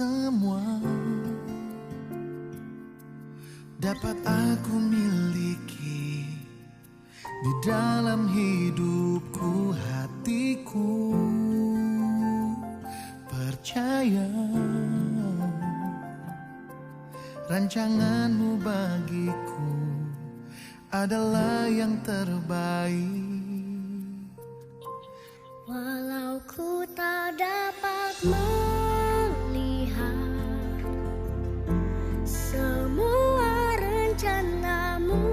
semua dapat aku miliki di dalam hidupku, hatiku percaya rancanganmu bagiku adalah yang terbaik. Walau ku tak dapat melihat semua rencanamu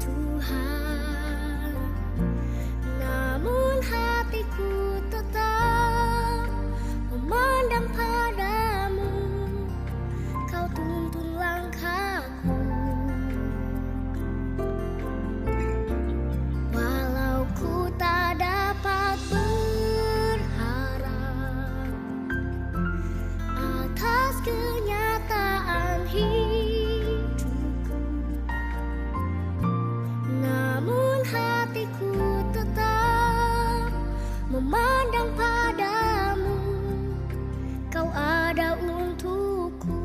Tuhan, namun hatiku tetap memandang padamu. Kau tuntun langkahku. Walau ku tak dapat berharap atas kenyataan hidupku, namun hatiku tetap memandang padamu. Kau ada untukku.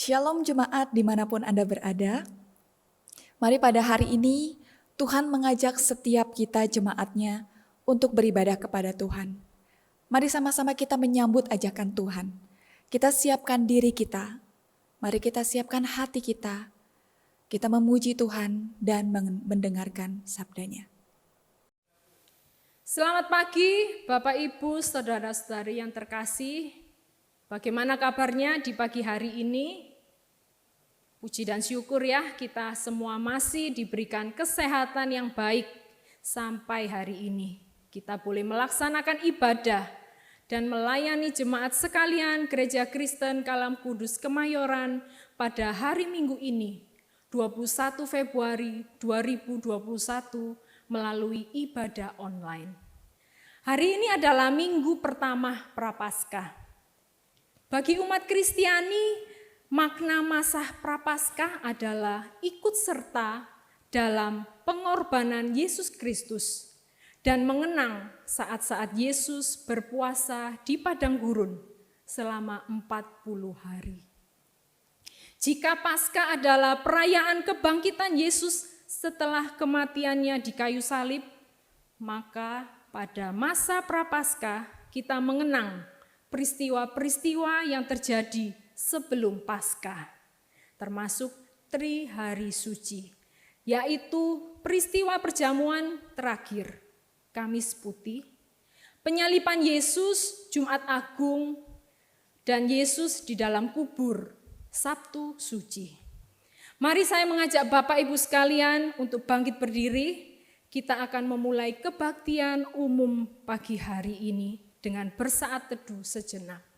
Shalom jemaat dimanapun Anda berada. Mari pada hari ini Tuhan mengajak setiap kita jemaatnya untuk beribadah kepada Tuhan. Mari sama-sama kita menyambut ajakan Tuhan. Kita siapkan diri kita. Mari kita siapkan hati kita. Kita memuji Tuhan dan mendengarkan sabdanya. Selamat pagi Bapak Ibu Saudara-saudari yang terkasih. Bagaimana kabarnya di pagi hari ini? Puji dan syukur ya, kita semua masih diberikan kesehatan yang baik sampai hari ini. Kita boleh melaksanakan ibadah dan melayani jemaat sekalian Gereja Kristen Kalam Kudus Kemayoran pada hari Minggu ini, 21 Februari 2021 melalui ibadah online. Hari ini adalah minggu pertama Prapaskah. Bagi umat Kristiani, makna masa Prapaskah adalah ikut serta dalam pengorbanan Yesus Kristus dan mengenang saat-saat Yesus berpuasa di padang gurun selama 40 hari. Jika Paskah adalah perayaan kebangkitan Yesus setelah kematiannya di kayu salib, maka pada masa Prapaskah kita mengenang peristiwa-peristiwa yang terjadi sebelum Paskah, termasuk Tri Hari Suci, yaitu peristiwa perjamuan terakhir, Kamis Putih, penyaliban Yesus, Jumat Agung, dan Yesus di dalam kubur, Sabtu Suci. Mari saya mengajak Bapak Ibu sekalian untuk bangkit berdiri. Kita akan memulai kebaktian umum pagi hari ini dengan bersaat teduh sejenak.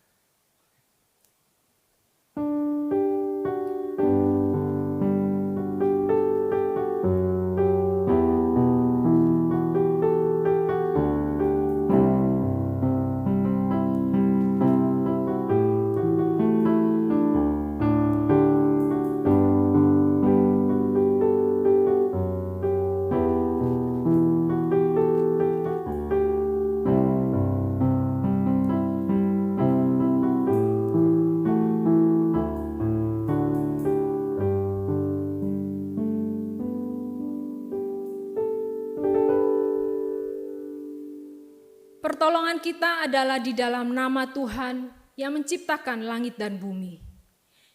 Pertolongan kita adalah di dalam nama Tuhan yang menciptakan langit dan bumi.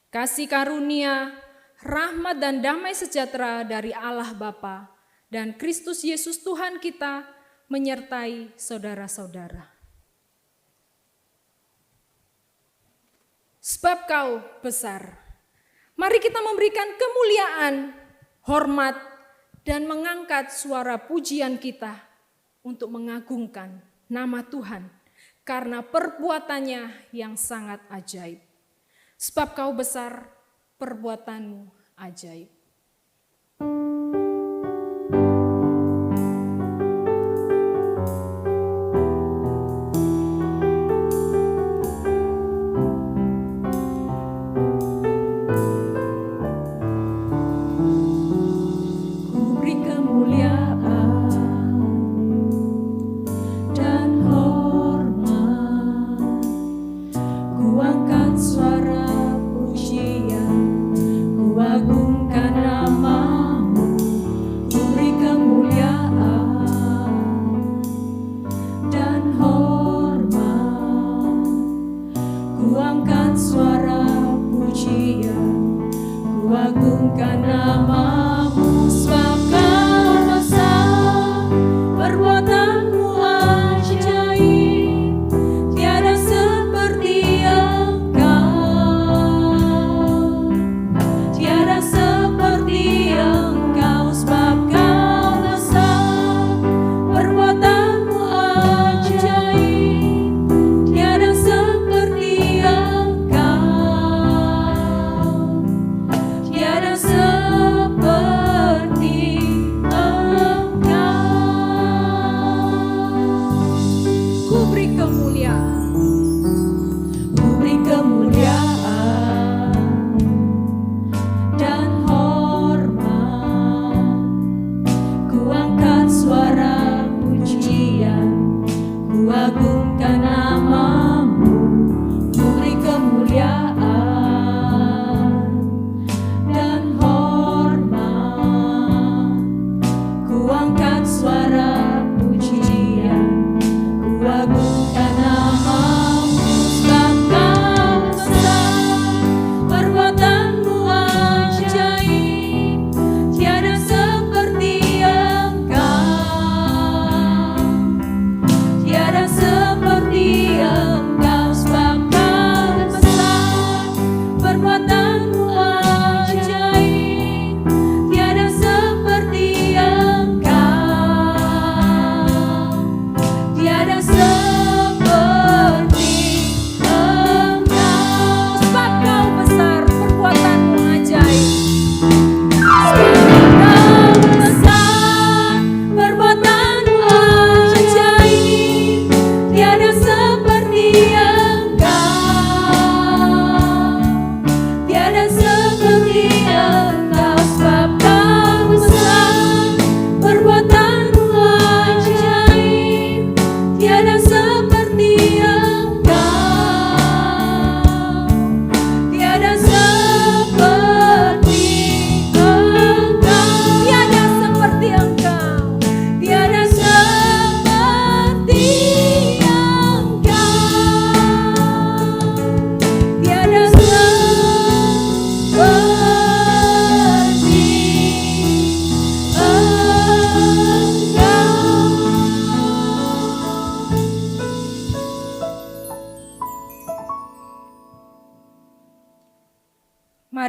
Kasih karunia, rahmat dan damai sejahtera dari Allah Bapa dan Kristus Yesus Tuhan kita menyertai saudara-saudara. Sebab Kau besar. Mari kita memberikan kemuliaan, hormat, dan mengangkat suara pujian kita untuk mengagungkan nama Tuhan karena perbuatannya yang sangat ajaib. Sebab Kau besar, perbuatanmu ajaib.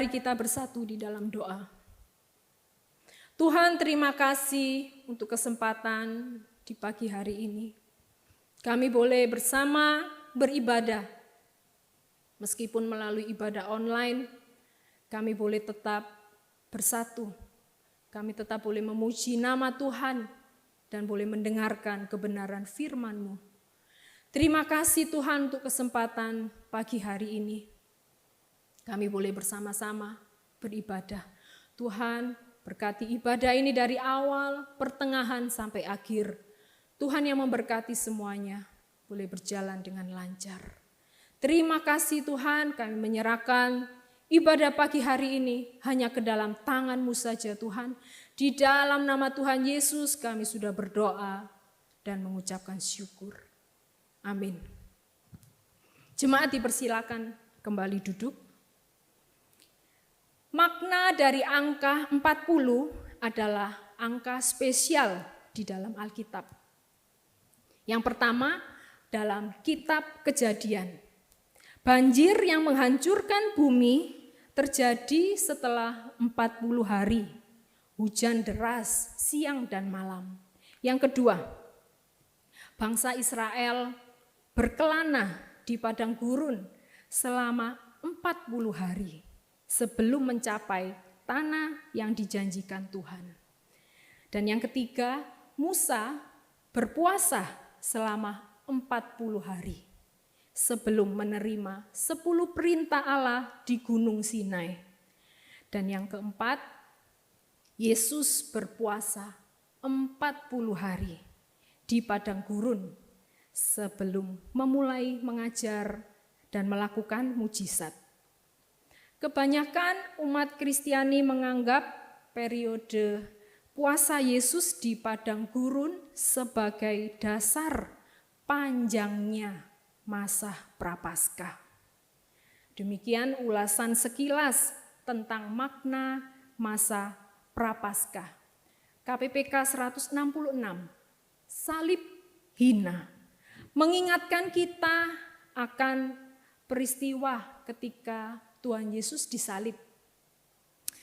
Mari kita bersatu di dalam doa. Tuhan, terima kasih untuk kesempatan di pagi hari ini. Kami boleh bersama beribadah. Meskipun melalui ibadah online, kami boleh tetap bersatu. Kami tetap boleh memuji nama Tuhan dan boleh mendengarkan kebenaran firman-Mu. Terima kasih Tuhan untuk kesempatan pagi hari ini. Kami boleh bersama-sama beribadah. Tuhan, berkati ibadah ini dari awal, pertengahan sampai akhir. Tuhan yang memberkati semuanya boleh berjalan dengan lancar. Terima kasih Tuhan, kami menyerahkan ibadah pagi hari ini hanya ke dalam tangan-Mu saja Tuhan. Di dalam nama Tuhan Yesus kami sudah berdoa dan mengucapkan syukur. Amin. Jemaat dipersilakan kembali duduk. Makna dari angka 40 adalah angka spesial di dalam Alkitab. Yang pertama, dalam kitab Kejadian. Banjir yang menghancurkan bumi terjadi setelah 40 hari. Hujan deras siang dan malam. Yang kedua, bangsa Israel berkelana di padang gurun selama 40 hari sebelum mencapai tanah yang dijanjikan Tuhan. Dan yang ketiga, Musa berpuasa selama 40 hari sebelum menerima 10 perintah Allah di Gunung Sinai. Dan yang keempat, Yesus berpuasa 40 hari di padang gurun sebelum memulai mengajar dan melakukan mujizat. Kebanyakan umat Kristiani menganggap periode puasa Yesus di padang gurun sebagai dasar panjangnya masa Prapaskah. Demikian ulasan sekilas tentang makna masa Prapaskah. KPPK 166, salib hina, mengingatkan kita akan peristiwa ketika Tuhan Yesus disalib.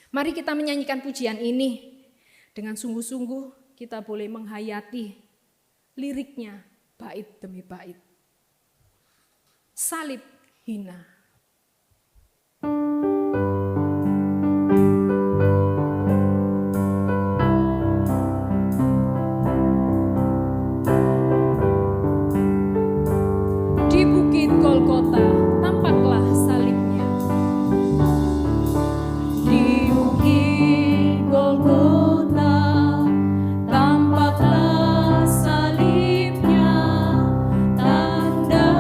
Mari kita menyanyikan pujian ini. Dengan sungguh-sungguh kita boleh menghayati liriknya bait demi bait. Salib hina. Di Bukit Golgota tampaklah salibnya. Di Bukit Golgota tampaklah salibnya, tanda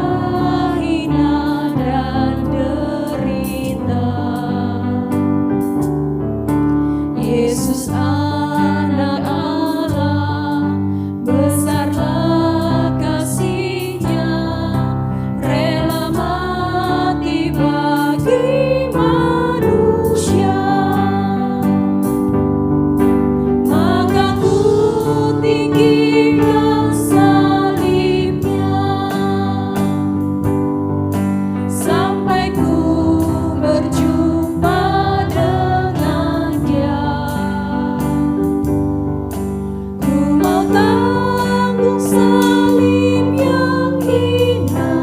hina dan derita. Yesus anak Allah, besarlah kasih-Nya, rela mati bagi manusia. Maka ku tinggikan salibnya, sampai ku berjumpa dengan Dia. Ku mau tanggung salib yang hina,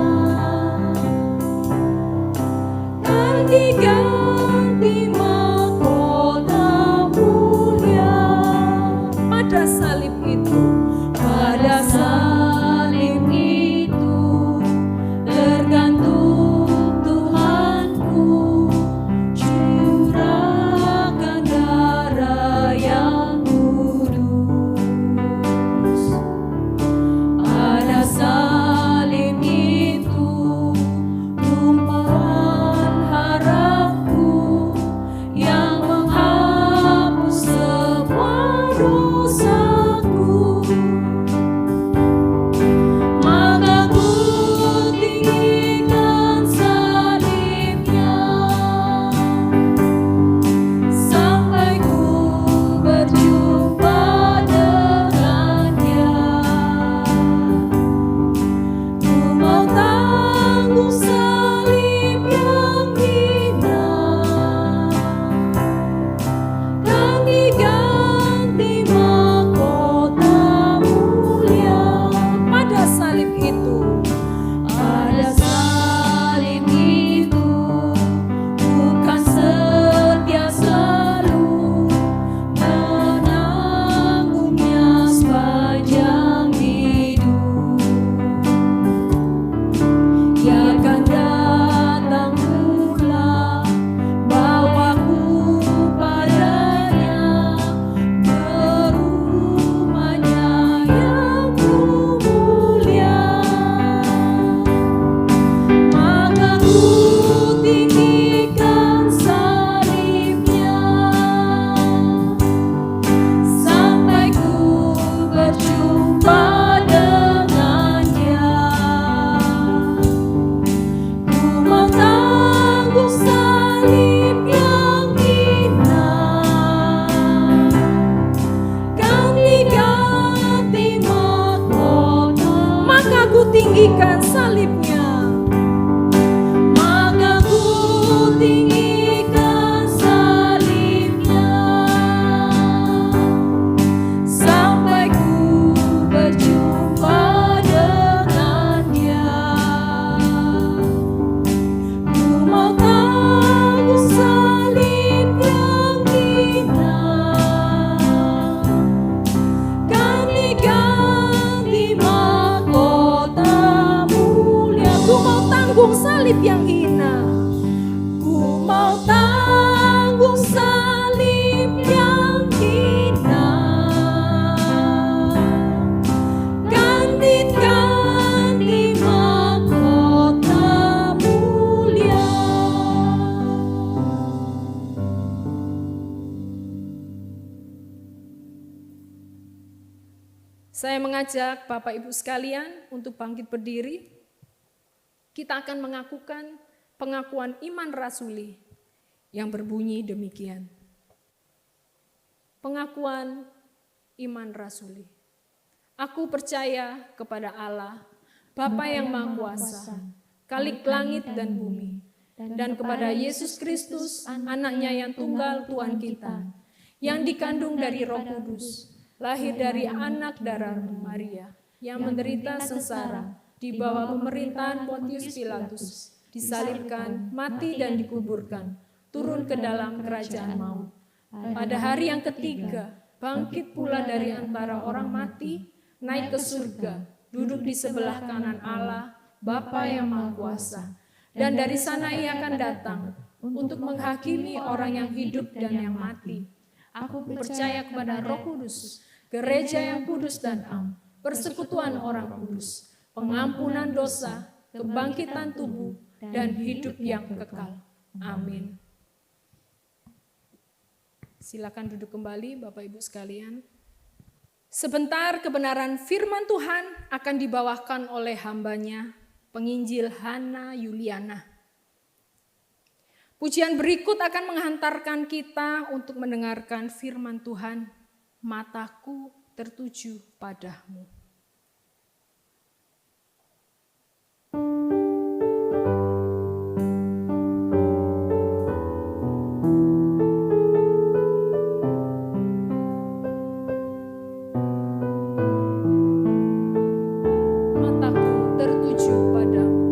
kan diganti mahkota mulia. Pada salib itu, pada salib itu tergantung Tuhanku, curahkan darah yang kudus. Pada salib itu tumpahan harapku yang menghapus semua dosaku. tinggikan salibnya. Maka ku tinggikan salibnya sampai ku berjumpa dengan Dia. Ku mau tanggung salib yang hina, ganti mahkota mulia. Ku mau tanggung salib yang hina, ku mau tanggung salib yang hina, ganti mahkota mulia. Saya mengajak Bapak Ibu sekalian untuk bangkit berdiri. Kita akan mengakukan pengakuan iman rasuli yang berbunyi demikian. Pengakuan iman rasuli. Aku percaya kepada Allah, Bapa yang Maha Kuasa, Khalik langit dan bumi, dan kepada Yesus Kristus, anaknya yang tunggal Tuhan kita, yang dikandung dari Roh Kudus, lahir dari anak darah Maria, yang menderita sengsara di bawah pemerintahan Pontius Pilatus, disalibkan, mati dan dikuburkan, turun ke dalam kerajaan maut. Pada hari yang ketiga, bangkit pula dari antara orang mati, naik ke surga, duduk di sebelah kanan Allah, Bapa yang Maha Kuasa. Dan dari sana Ia akan datang untuk menghakimi orang yang hidup dan yang mati. Aku percaya kepada Roh Kudus, gereja yang kudus dan am, persekutuan orang kudus, pengampunan dosa, kebangkitan tubuh, dan hidup yang kekal. Amin. Silakan duduk kembali Bapak Ibu sekalian. Sebentar kebenaran firman Tuhan akan dibawakan oleh hambanya, penginjil Hana Yuliana. Pujian berikut akan menghantarkan kita untuk mendengarkan firman Tuhan. Mataku tertuju padamu. Mataku tertuju padamu.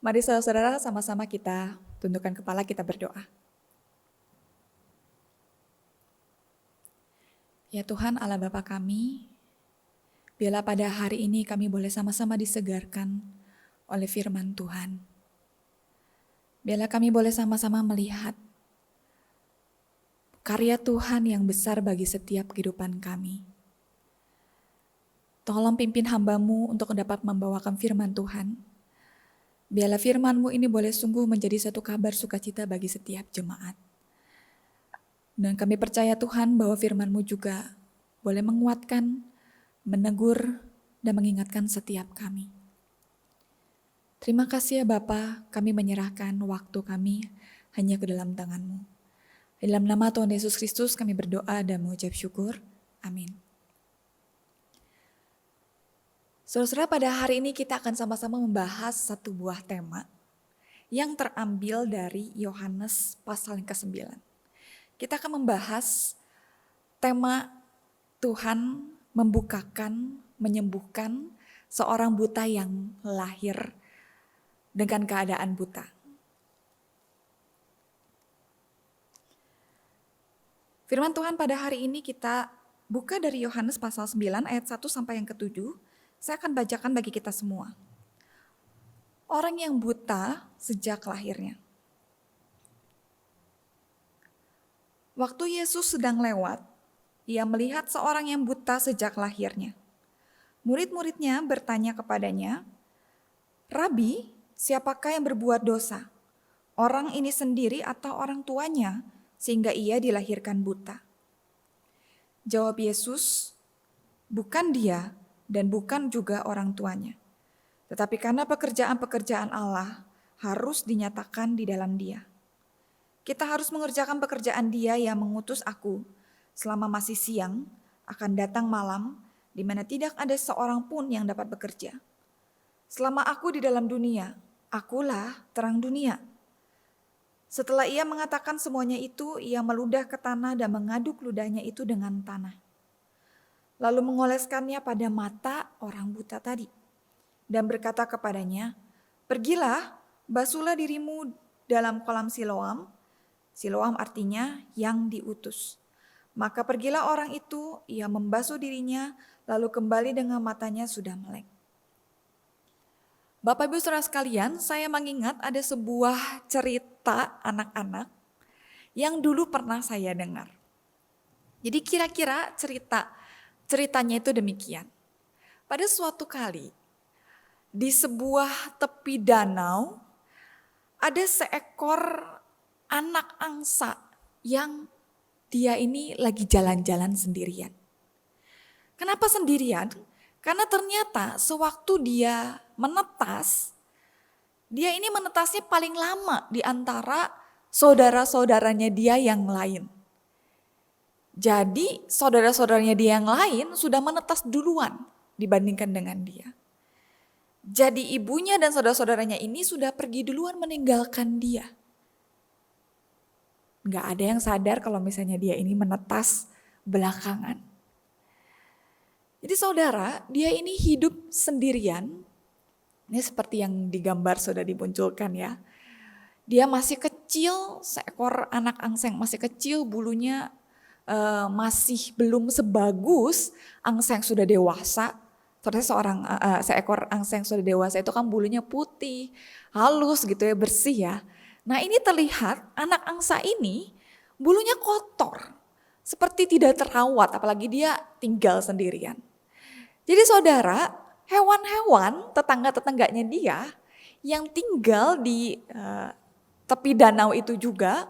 Mari saudara-saudara sama-sama kita tundukkan kepala, kita berdoa. Ya Tuhan Allah Bapa kami, biarlah pada hari ini kami boleh sama-sama disegarkan oleh firman Tuhan. Biarlah kami boleh sama-sama melihat karya Tuhan yang besar bagi setiap kehidupan kami. Tolong pimpin hamba-Mu untuk dapat membawakan firman Tuhan. Biarlah firman-Mu ini boleh sungguh menjadi satu kabar sukacita bagi setiap jemaat. Dan kami percaya Tuhan bahwa firman-Mu juga boleh menguatkan, menegur, dan mengingatkan setiap kami. Terima kasih ya Bapa, kami menyerahkan waktu kami hanya ke dalam tangan-Mu. Dalam nama Tuhan Yesus Kristus kami berdoa dan mengucap syukur. Amin. Saudara-saudara, pada hari ini kita akan sama-sama membahas satu buah tema yang terambil dari Yohanes pasal yang ke-9. Kita akan membahas tema Tuhan membukakan, menyembuhkan seorang buta yang lahir dengan keadaan buta. Firman Tuhan pada hari ini kita buka dari Yohanes pasal 9 ayat 1 sampai yang ke-7. Saya akan bacakan bagi kita semua. Orang yang buta sejak lahirnya. Waktu Yesus sedang lewat, ia melihat seorang yang buta sejak lahirnya. Murid-muridnya bertanya kepadanya, "Rabi, siapakah yang berbuat dosa? Orang ini sendiri atau orang tuanya sehingga ia dilahirkan buta?" Jawab Yesus, "Bukan dia dan bukan juga orang tuanya. Tetapi karena pekerjaan-pekerjaan Allah harus dinyatakan di dalam dia. Kita harus mengerjakan pekerjaan Dia yang mengutus aku. Selama masih siang, akan datang malam, di mana tidak ada seorang pun yang dapat bekerja. Selama aku di dalam dunia, akulah terang dunia." Setelah ia mengatakan semuanya itu, ia meludah ke tanah dan mengaduk ludahnya itu dengan tanah. Lalu mengoleskannya pada mata orang buta tadi. Dan berkata kepadanya, "Pergilah, basuhlah dirimu dalam kolam Siloam." Siloam artinya yang diutus. Maka pergilah orang itu, ia membasuh dirinya, lalu kembali dengan matanya sudah melek. Bapak Ibu Saudara sekalian, saya mengingat ada sebuah cerita anak-anak yang dulu pernah saya dengar. Jadi kira-kira ceritanya itu demikian. Pada suatu kali, di sebuah tepi danau, ada seekor anak angsa yang dia ini lagi jalan-jalan sendirian. Kenapa sendirian? Karena ternyata sewaktu dia menetas, dia ini menetasnya paling lama di antara saudara-saudaranya dia yang lain. Jadi saudara-saudaranya dia yang lain sudah menetas duluan dibandingkan dengan dia. Jadi ibunya dan saudara-saudaranya ini sudah pergi duluan meninggalkan dia. Gak ada yang sadar kalau misalnya dia ini menetas belakangan. Jadi saudara, dia ini hidup sendirian. Ini seperti yang digambar sudah dimunculkan ya. Dia masih kecil, seekor anak angsa yang masih kecil, bulunya masih belum sebagus angsa yang sudah dewasa. Seorang seekor angsa yang sudah dewasa itu kan bulunya putih, halus gitu ya, bersih ya. Nah ini terlihat anak angsa ini bulunya kotor, seperti tidak terawat, apalagi dia tinggal sendirian. Jadi saudara, hewan-hewan tetangga-tetangganya dia yang tinggal di tepi danau itu juga,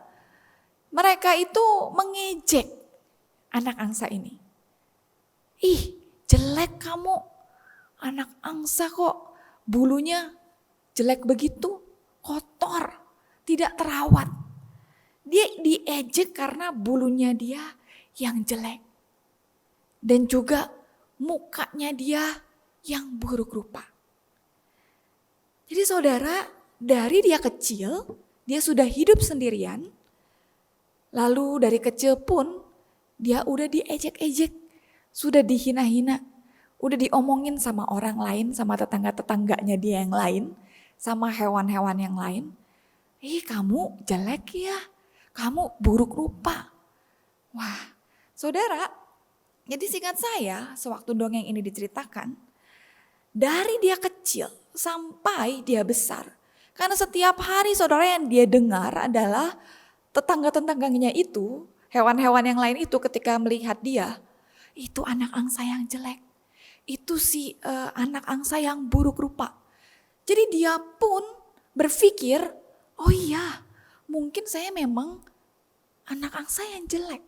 mereka itu mengejek anak angsa ini. "Ih, jelek kamu, anak angsa kok bulunya jelek begitu, kotor, tidak terawat." Dia diejek karena bulunya dia yang jelek. Dan juga mukanya dia yang buruk rupa. Jadi saudara, dari dia kecil, dia sudah hidup sendirian. Lalu dari kecil pun dia udah diejek-ejek, sudah dihina-hina, udah diomongin sama orang lain, sama tetangga-tetangganya dia yang lain. sama hewan-hewan yang lain, kamu jelek ya, kamu buruk rupa. Wah, saudara, jadi singkat saya, sewaktu dongeng ini diceritakan, dari dia kecil sampai dia besar. Karena setiap hari saudara yang dia dengar adalah tetangga-tetangganya itu, hewan-hewan yang lain itu ketika melihat dia, itu anak angsa yang jelek. Itu si anak angsa yang buruk rupa. Jadi dia pun berpikir, oh iya, mungkin saya memang anak angsa yang jelek.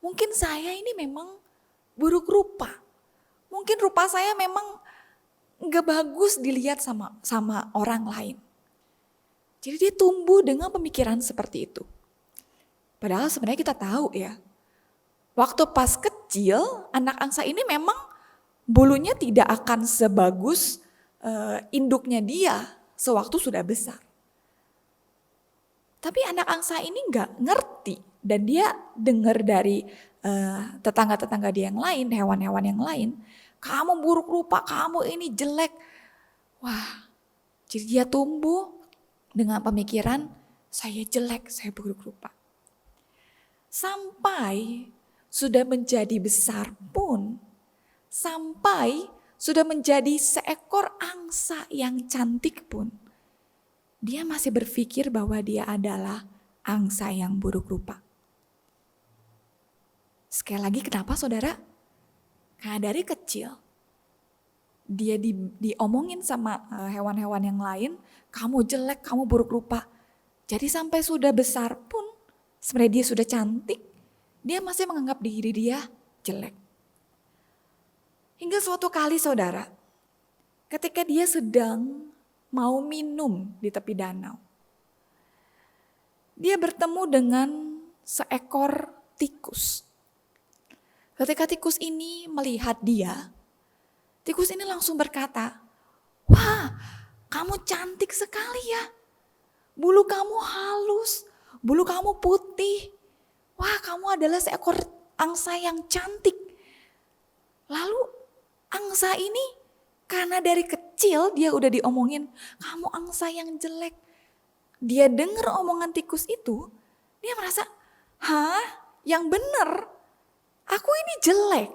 Mungkin saya ini memang buruk rupa. Mungkin rupa saya memang gak bagus dilihat sama orang lain. Jadi dia tumbuh dengan pemikiran seperti itu. Padahal sebenarnya kita tahu ya, waktu pas kecil anak angsa ini memang bulunya tidak akan sebagus induknya dia sewaktu sudah besar. Tapi anak angsa ini gak ngerti dan dia dengar dari tetangga-tetangga dia yang lain, hewan-hewan yang lain, kamu buruk rupa, kamu ini jelek. Wah, jadi dia tumbuh dengan pemikiran saya jelek, saya buruk rupa. Sampai sudah menjadi besar pun, sampai sudah menjadi seekor angsa yang cantik pun, dia masih berpikir bahwa dia adalah angsa yang buruk rupa. Sekali lagi kenapa saudara? Karena dari kecil dia diomongin sama hewan-hewan yang lain, kamu jelek, kamu buruk rupa. Jadi sampai sudah besar pun, sebenarnya dia sudah cantik, dia masih menganggap diri dia jelek. Hingga suatu kali saudara, ketika dia sedang mau minum di tepi danau, dia bertemu dengan seekor tikus. Ketika tikus ini melihat dia, tikus ini langsung berkata, wah, kamu cantik sekali ya. Bulu kamu halus, bulu kamu putih. Wah, kamu adalah seekor angsa yang cantik. Lalu angsa ini karena dari kecil dia udah diomongin, kamu angsa yang jelek. Dia dengar omongan tikus itu, dia merasa, yang benar, aku ini jelek.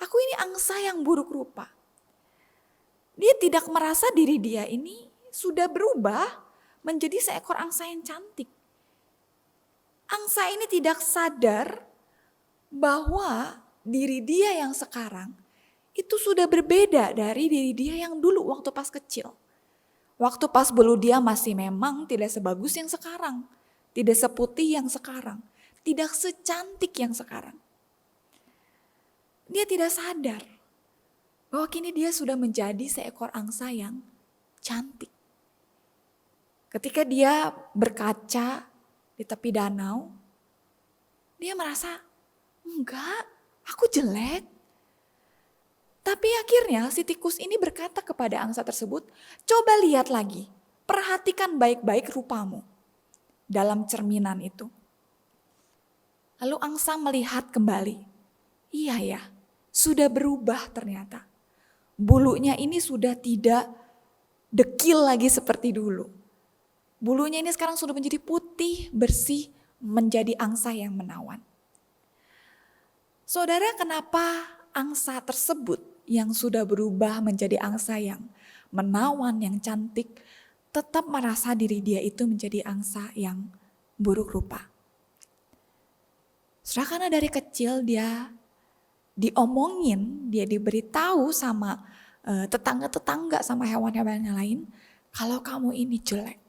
Aku ini angsa yang buruk rupa. Dia tidak merasa diri dia ini sudah berubah menjadi seekor angsa yang cantik. Angsa ini tidak sadar bahwa diri dia yang sekarang itu sudah berbeda dari diri dia yang dulu waktu pas kecil. Waktu pas bulu dia masih memang tidak sebagus yang sekarang. Tidak seputih yang sekarang. Tidak secantik yang sekarang. Dia tidak sadar bahwa kini dia sudah menjadi seekor angsa yang cantik. Ketika dia berkaca di tepi danau, dia merasa, enggak, aku jelek. Tapi akhirnya si tikus ini berkata kepada angsa tersebut, coba lihat lagi, perhatikan baik-baik rupamu dalam cerminan itu. Lalu angsa melihat kembali, iya ya, sudah berubah ternyata. Bulunya ini sudah tidak dekil lagi seperti dulu. Bulunya ini sekarang sudah menjadi putih, bersih, menjadi angsa yang menawan. Saudara, kenapa angsa tersebut yang sudah berubah menjadi angsa yang menawan, yang cantik, tetap merasa diri dia itu menjadi angsa yang buruk rupa? Saudara, karena dari kecil dia diomongin, dia diberitahu sama tetangga-tetangga, sama hewan-hewan yang lain, kalau kamu ini jelek.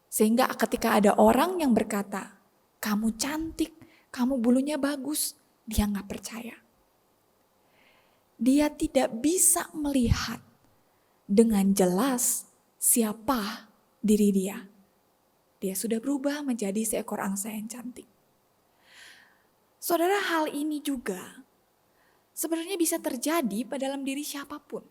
Sehingga ketika ada orang yang berkata, kamu cantik, kamu bulunya bagus, dia gak percaya. Dia tidak bisa melihat dengan jelas siapa diri dia. Dia sudah berubah menjadi seekor angsa yang cantik. Saudara, hal ini juga sebenarnya bisa terjadi pada dalam diri siapapun.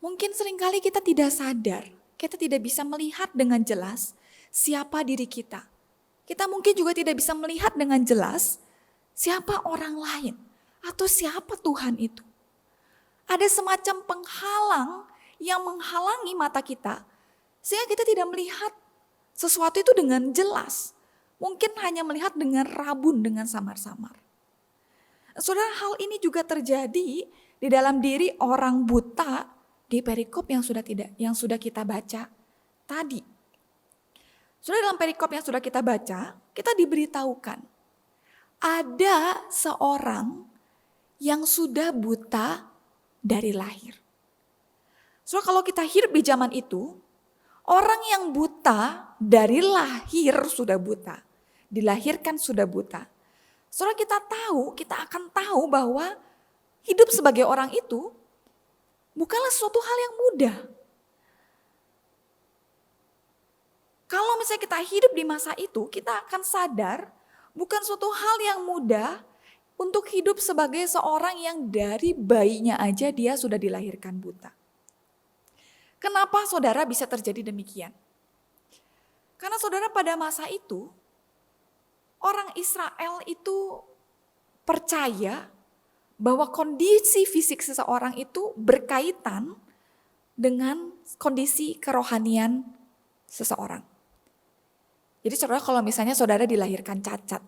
Mungkin seringkali kita tidak sadar, kita tidak bisa melihat dengan jelas siapa diri kita. Kita mungkin juga tidak bisa melihat dengan jelas siapa orang lain atau siapa Tuhan itu. Ada semacam penghalang yang menghalangi mata kita sehingga kita tidak melihat sesuatu itu dengan jelas. Mungkin hanya melihat dengan rabun, dengan samar-samar. Saudara, hal ini juga terjadi di dalam diri orang buta di perikop yang sudah kita baca tadi. Saudara, dalam perikop yang sudah kita baca, kita diberitahukan ada seorang yang sudah buta dari lahir. Saudara, kalau kita hidup di zaman itu, orang yang buta dari lahir sudah buta, dilahirkan sudah buta. Saudara, kita akan tahu bahwa hidup sebagai orang itu bukanlah suatu hal yang mudah. Kalau misalnya kita hidup di masa itu, kita akan sadar bukan suatu hal yang mudah untuk hidup sebagai seorang yang dari bayinya aja dia sudah dilahirkan buta. Kenapa saudara bisa terjadi demikian? Karena saudara, pada masa itu, orang Israel itu percaya bahwa kondisi fisik seseorang itu berkaitan dengan kondisi kerohanian seseorang. Jadi saudara, kalau misalnya saudara dilahirkan cacat,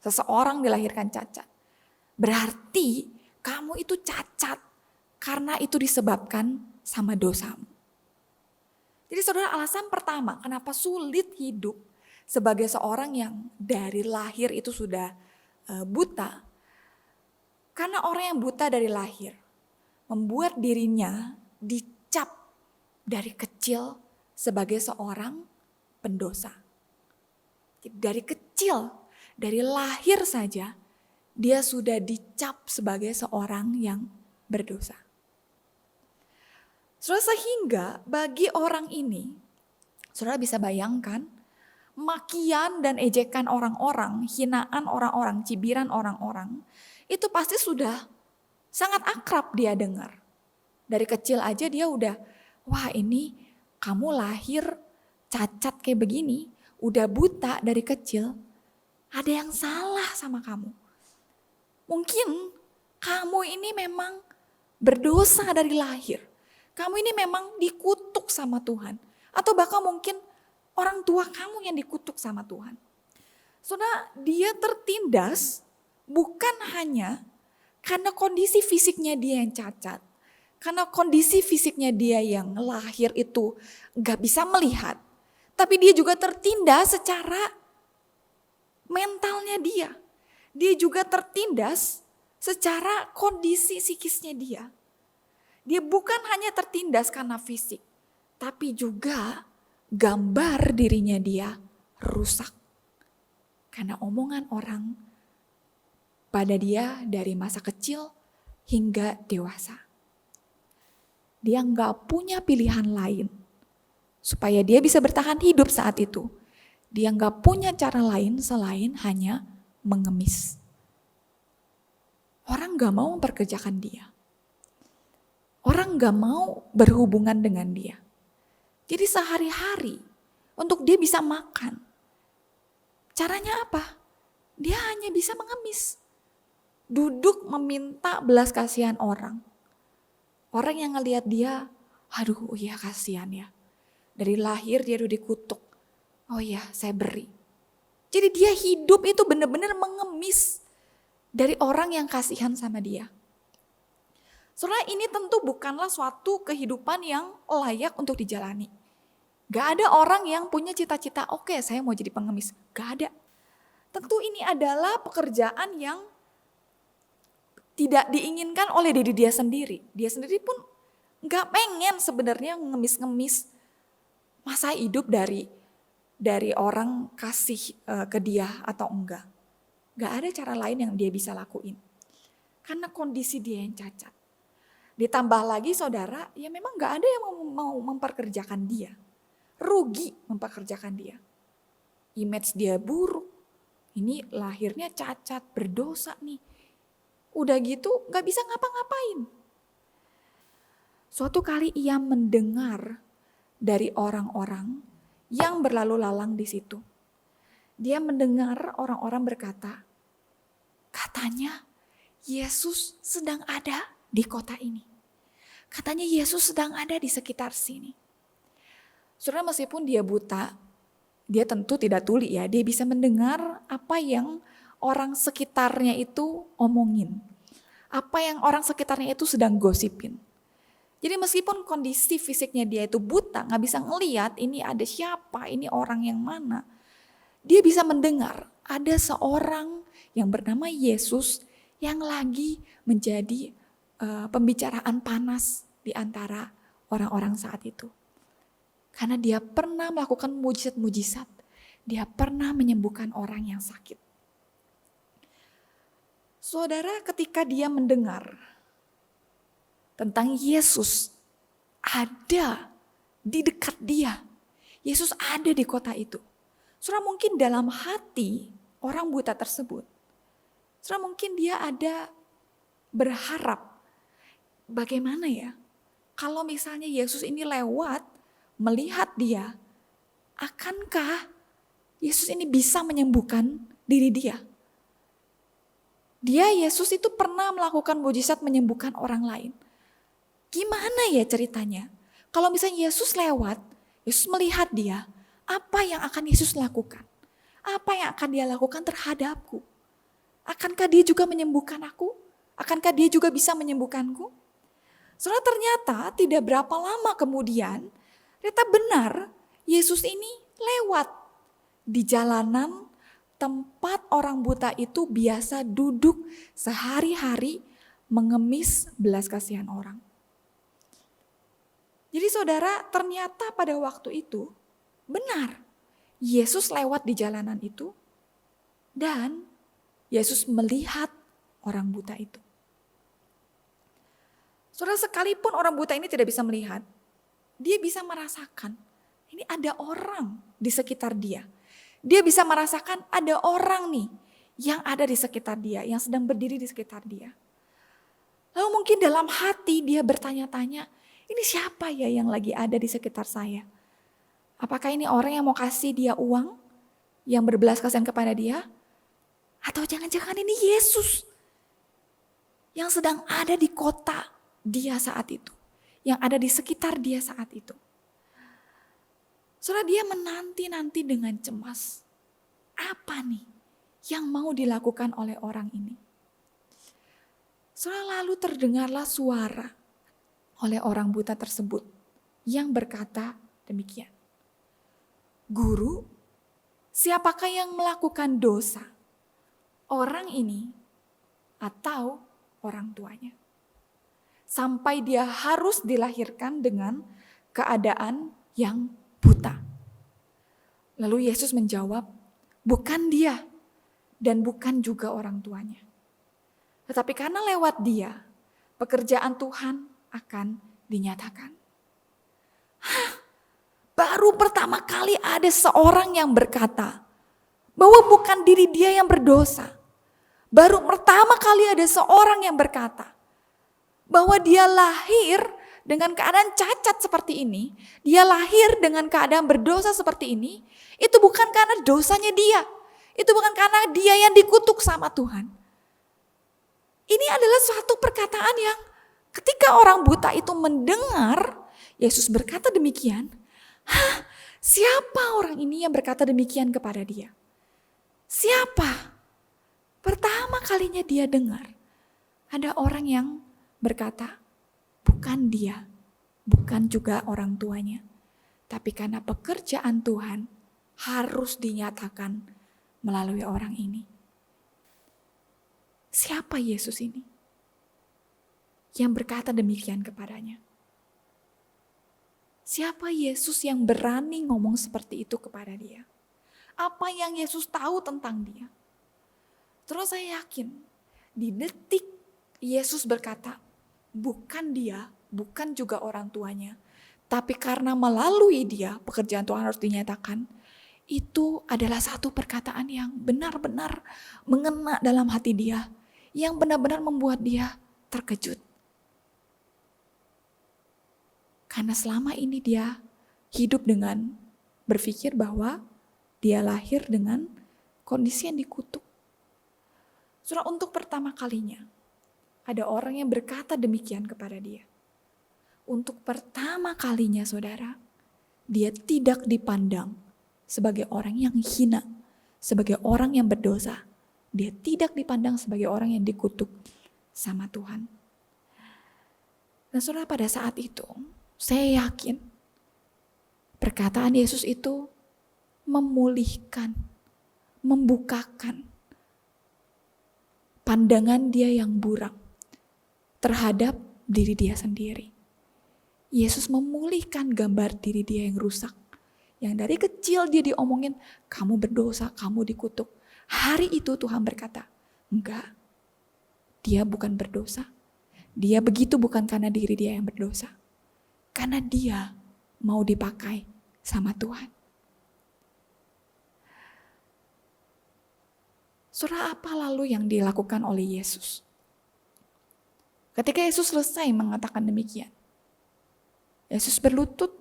seseorang dilahirkan cacat, berarti kamu itu cacat karena itu disebabkan sama dosamu. Jadi saudara, alasan pertama kenapa sulit hidup sebagai seorang yang dari lahir itu sudah buta, karena orang yang buta dari lahir membuat dirinya dicap dari kecil sebagai seorang pendosa. Dari kecil, dari lahir saja, dia sudah dicap sebagai seorang yang berdosa. Saudara, sehingga bagi orang ini, saudara bisa bayangkan, makian dan ejekan orang-orang, hinaan orang-orang, cibiran orang-orang, itu pasti sudah sangat akrab dia dengar. Dari kecil aja dia udah, wah ini kamu lahir cacat kayak begini, udah buta dari kecil, ada yang salah sama kamu. Mungkin kamu ini memang berdosa dari lahir. Kamu ini memang dikutuk sama Tuhan. Atau bahkan mungkin orang tua kamu yang dikutuk sama Tuhan. Saudara, dia tertindas bukan hanya karena kondisi fisiknya dia yang cacat. Karena kondisi fisiknya dia yang lahir itu gak bisa melihat. Tapi dia juga tertindas secara mentalnya dia. Dia juga tertindas secara kondisi psikisnya dia. Dia bukan hanya tertindas karena fisik, tapi juga gambar dirinya dia rusak. Karena omongan orang pada dia dari masa kecil hingga dewasa. Dia gak punya pilihan lain supaya dia bisa bertahan hidup saat itu. Dia gak punya cara lain selain hanya mengemis. Orang gak mau memperkerjakan dia. Orang gak mau berhubungan dengan dia. Jadi sehari-hari untuk dia bisa makan, caranya apa? Dia hanya bisa mengemis. Duduk meminta belas kasihan orang. Orang yang ngelihat dia, aduh iya kasihan ya. Dari lahir dia udah dikutuk. Oh iya, saya beri. Jadi dia hidup itu benar-benar mengemis dari orang yang kasihan sama dia. Saudara, ini tentu bukanlah suatu kehidupan yang layak untuk dijalani. Gak ada orang yang punya cita-cita, oke saya mau jadi pengemis. Gak ada. Tentu ini adalah pekerjaan yang tidak diinginkan oleh diri dia sendiri. Dia sendiri pun gak pengen sebenarnya ngemis-ngemis masa hidup dari orang kasih ke dia atau enggak. Gak ada cara lain yang dia bisa lakuin. Karena kondisi dia yang cacat. Ditambah lagi saudara, ya memang gak ada yang mau memperkerjakan dia. Rugi memperkerjakan dia. Image dia buruk. Ini lahirnya cacat, berdosa nih. Udah gitu gak bisa ngapa-ngapain. Suatu kali ia mendengar dari orang-orang yang berlalu lalang di situ. Dia mendengar orang-orang berkata, katanya Yesus sedang ada di kota ini. Katanya Yesus sedang ada di sekitar sini. Saudara, meskipun dia buta, dia tentu tidak tuli ya. Dia bisa mendengar apa yang orang sekitarnya itu omongin. Apa yang orang sekitarnya itu sedang gosipin. Jadi meskipun kondisi fisiknya dia itu buta, gak bisa ngeliat ini ada siapa, ini orang yang mana. Dia bisa mendengar ada seorang yang bernama Yesus yang lagi menjadi pembicaraan panas di antara orang-orang saat itu. Karena dia pernah melakukan mujizat-mujizat. Dia pernah menyembuhkan orang yang sakit. Saudara, ketika dia mendengar tentang Yesus ada di dekat dia. Yesus ada di kota itu. Saudara, mungkin dalam hati orang buta tersebut, saudara, mungkin dia ada berharap, bagaimana ya kalau misalnya Yesus ini lewat melihat dia, akankah Yesus ini bisa menyembuhkan diri dia? Yesus itu pernah melakukan mujizat menyembuhkan orang lain. Gimana ya ceritanya? Kalau misalnya Yesus lewat, Yesus melihat dia, apa yang akan Yesus lakukan? Apa yang akan dia lakukan terhadapku? Akankah dia juga menyembuhkan aku? Akankah dia juga bisa menyembuhkanku? Saudara, ternyata tidak berapa lama kemudian, ternyata benar Yesus ini lewat di jalanan tempat orang buta itu biasa duduk sehari-hari mengemis belas kasihan orang. Jadi saudara, ternyata pada waktu itu benar Yesus lewat di jalanan itu dan Yesus melihat orang buta itu. Saudara, sekalipun orang buta ini tidak bisa melihat, dia bisa merasakan ini ada orang di sekitar dia. Dia bisa merasakan ada orang nih yang ada di sekitar dia, yang sedang berdiri di sekitar dia. Lalu mungkin dalam hati dia bertanya-tanya, ini siapa ya yang lagi ada di sekitar saya? Apakah ini orang yang mau kasih dia uang, yang berbelas kasihan kepada dia? Atau jangan-jangan ini Yesus yang sedang ada di kota dia saat itu, yang ada di sekitar dia saat itu. Saudara, dia menanti-nanti dengan cemas. Apa nih yang mau dilakukan oleh orang ini? Saudara, lalu terdengarlah suara oleh orang buta tersebut yang berkata demikian. Guru, siapakah yang melakukan dosa? Orang ini atau orang tuanya? Sampai dia harus dilahirkan dengan keadaan yang buta. Lalu Yesus menjawab, bukan dia dan bukan juga orang tuanya. Tetapi karena lewat dia, pekerjaan Tuhan akan dinyatakan. Baru pertama kali ada seorang yang berkata bahwa bukan diri dia yang berdosa. Baru pertama kali ada seorang yang berkata bahwa dia lahir dengan keadaan cacat seperti ini, dia lahir dengan keadaan berdosa seperti ini, itu bukan karena dosanya dia. Itu bukan karena dia yang dikutuk sama Tuhan. Ini adalah suatu perkataan yang ketika orang buta itu mendengar Yesus berkata demikian, siapa orang ini yang berkata demikian kepada dia? Siapa? Pertama kalinya dia dengar ada orang yang berkata, bukan dia, bukan juga orang tuanya. Tapi karena pekerjaan Tuhan harus dinyatakan melalui orang ini. Siapa Yesus ini yang berkata demikian kepadanya? Siapa Yesus yang berani ngomong seperti itu kepada dia? Apa yang Yesus tahu tentang dia? Terus saya yakin di detik Yesus berkata, bukan dia, bukan juga orang tuanya. Tapi karena melalui dia pekerjaan Tuhan harus dinyatakan. Itu adalah satu perkataan yang benar-benar mengena dalam hati dia. Yang benar-benar membuat dia terkejut. Karena selama ini dia hidup dengan berpikir bahwa dia lahir dengan kondisi yang dikutuk. Saudara, untuk pertama kalinya ada orang yang berkata demikian kepada dia. untuk pertama kalinya saudara, dia tidak dipandang sebagai orang yang hina, sebagai orang yang berdosa. Dia tidak dipandang sebagai orang yang dikutuk sama Tuhan. Dan saudara, pada saat itu, saya yakin perkataan Yesus itu memulihkan, membukakan pandangan dia yang buram terhadap diri dia sendiri. Yesus memulihkan gambar diri dia yang rusak. Yang dari kecil dia diomongin, kamu berdosa, kamu dikutuk. Hari itu Tuhan berkata, enggak, dia bukan berdosa. Dia begitu bukan karena diri dia yang berdosa. Karena dia mau dipakai sama Tuhan. Saudara, apa lalu yang dilakukan oleh Yesus? Ketika Yesus selesai mengatakan demikian, Yesus berlutut,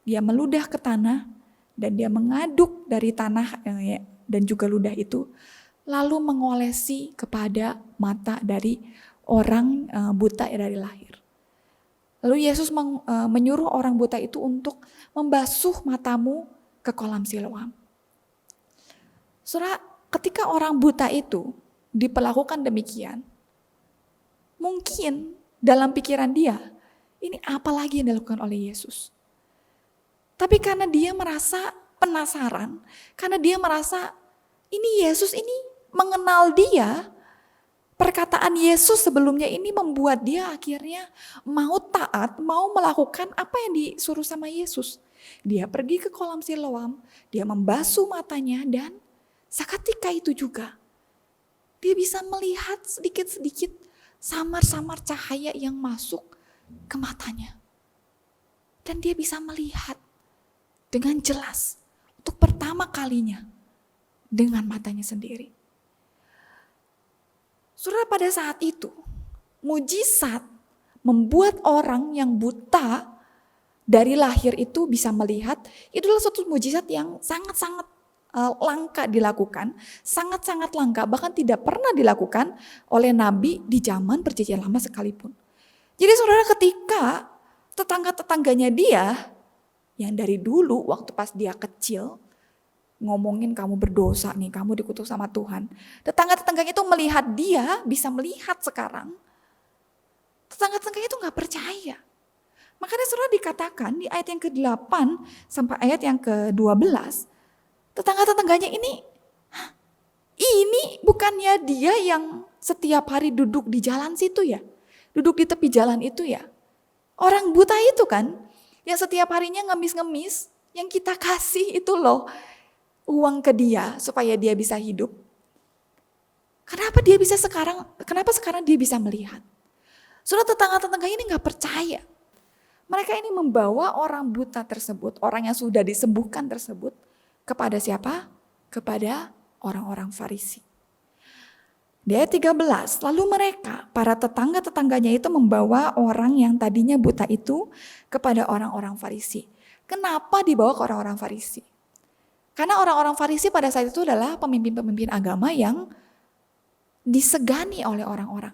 dia meludah ke tanah, dan dia mengaduk dari tanah dan juga ludah itu, lalu mengolesi kepada mata dari orang buta dari lahir. Lalu Yesus menyuruh orang buta itu untuk membasuh matamu ke kolam Siloam. Saudara, ketika orang buta itu diperlakukan demikian, mungkin dalam pikiran dia, ini apa lagi yang dilakukan oleh Yesus? Tapi karena dia merasa penasaran, karena dia merasa ini Yesus ini mengenal dia, perkataan Yesus sebelumnya ini membuat dia akhirnya mau taat, mau melakukan apa yang disuruh sama Yesus. Dia pergi ke kolam Siloam, dia membasuh matanya, dan seketika itu juga dia bisa melihat sedikit-sedikit samar-samar cahaya yang masuk ke matanya. Dan dia bisa melihat dengan jelas untuk pertama kalinya dengan matanya sendiri. Saudara, pada saat itu mujizat membuat orang yang buta dari lahir itu bisa melihat, itu adalah suatu mujizat yang sangat-sangat langka dilakukan, sangat-sangat langka, bahkan tidak pernah dilakukan oleh nabi di zaman perjanjian lama sekalipun. Jadi saudara, ketika tetangga-tetangganya dia yang dari dulu waktu pas dia kecil ngomongin kamu berdosa nih, kamu dikutuk sama Tuhan, tetangga-tetangganya itu melihat dia bisa melihat sekarang, tetangga-tetangganya itu gak percaya. Makanya saudara, dikatakan di ayat yang ke-8 sampai ayat yang ke-12, tetangga-tetangganya ini bukannya dia yang setiap hari duduk di jalan situ ya, duduk di tepi jalan itu ya. Orang buta itu kan, yang setiap harinya ngemis-ngemis, yang kita kasih itu loh uang ke dia supaya dia bisa hidup. Kenapa sekarang dia bisa melihat? Saudara, tetangga-tetangga ini gak percaya. Mereka ini membawa orang buta tersebut, orang yang sudah disembuhkan tersebut, kepada siapa? Kepada orang-orang Farisi. Di ayat 13, lalu mereka, para tetangga-tetangganya itu membawa orang yang tadinya buta itu kepada orang-orang Farisi. Kenapa dibawa ke orang-orang Farisi? Karena orang-orang Farisi pada saat itu adalah pemimpin-pemimpin agama yang disegani oleh orang-orang.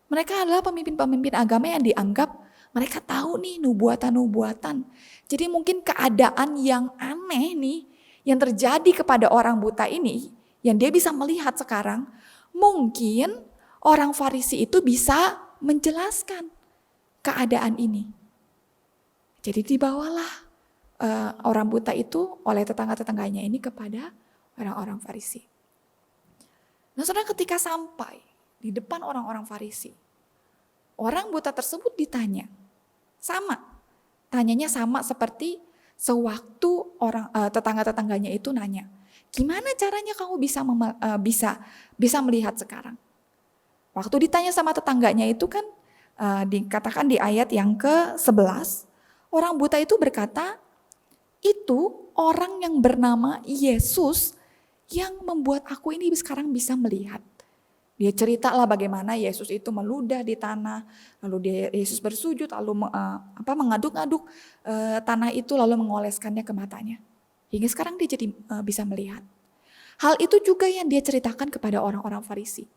Mereka adalah pemimpin-pemimpin agama yang dianggap mereka tahu nih nubuatan-nubuatan. Jadi mungkin keadaan yang aneh nih yang terjadi kepada orang buta ini, yang dia bisa melihat sekarang, mungkin orang Farisi itu bisa menjelaskan keadaan ini. Jadi dibawalah orang buta itu oleh tetangga-tetangganya ini kepada orang-orang Farisi. Nah saudara, ketika sampai di depan orang-orang Farisi, orang buta tersebut ditanya, tanyanya sama seperti sewaktu tetangga-tetangganya itu nanya, gimana caranya kamu bisa melihat sekarang? Waktu ditanya sama tetangganya itu kan dikatakan di ayat yang ke-11, orang buta itu berkata, itu orang yang bernama Yesus yang membuat aku ini sekarang bisa melihat. Dia ceritalah bagaimana Yesus itu meludah di tanah, lalu Yesus bersujud, lalu mengaduk-aduk tanah itu, lalu mengoleskannya ke matanya. Hingga sekarang dia jadi bisa melihat. Hal itu juga yang dia ceritakan kepada orang-orang Farisi.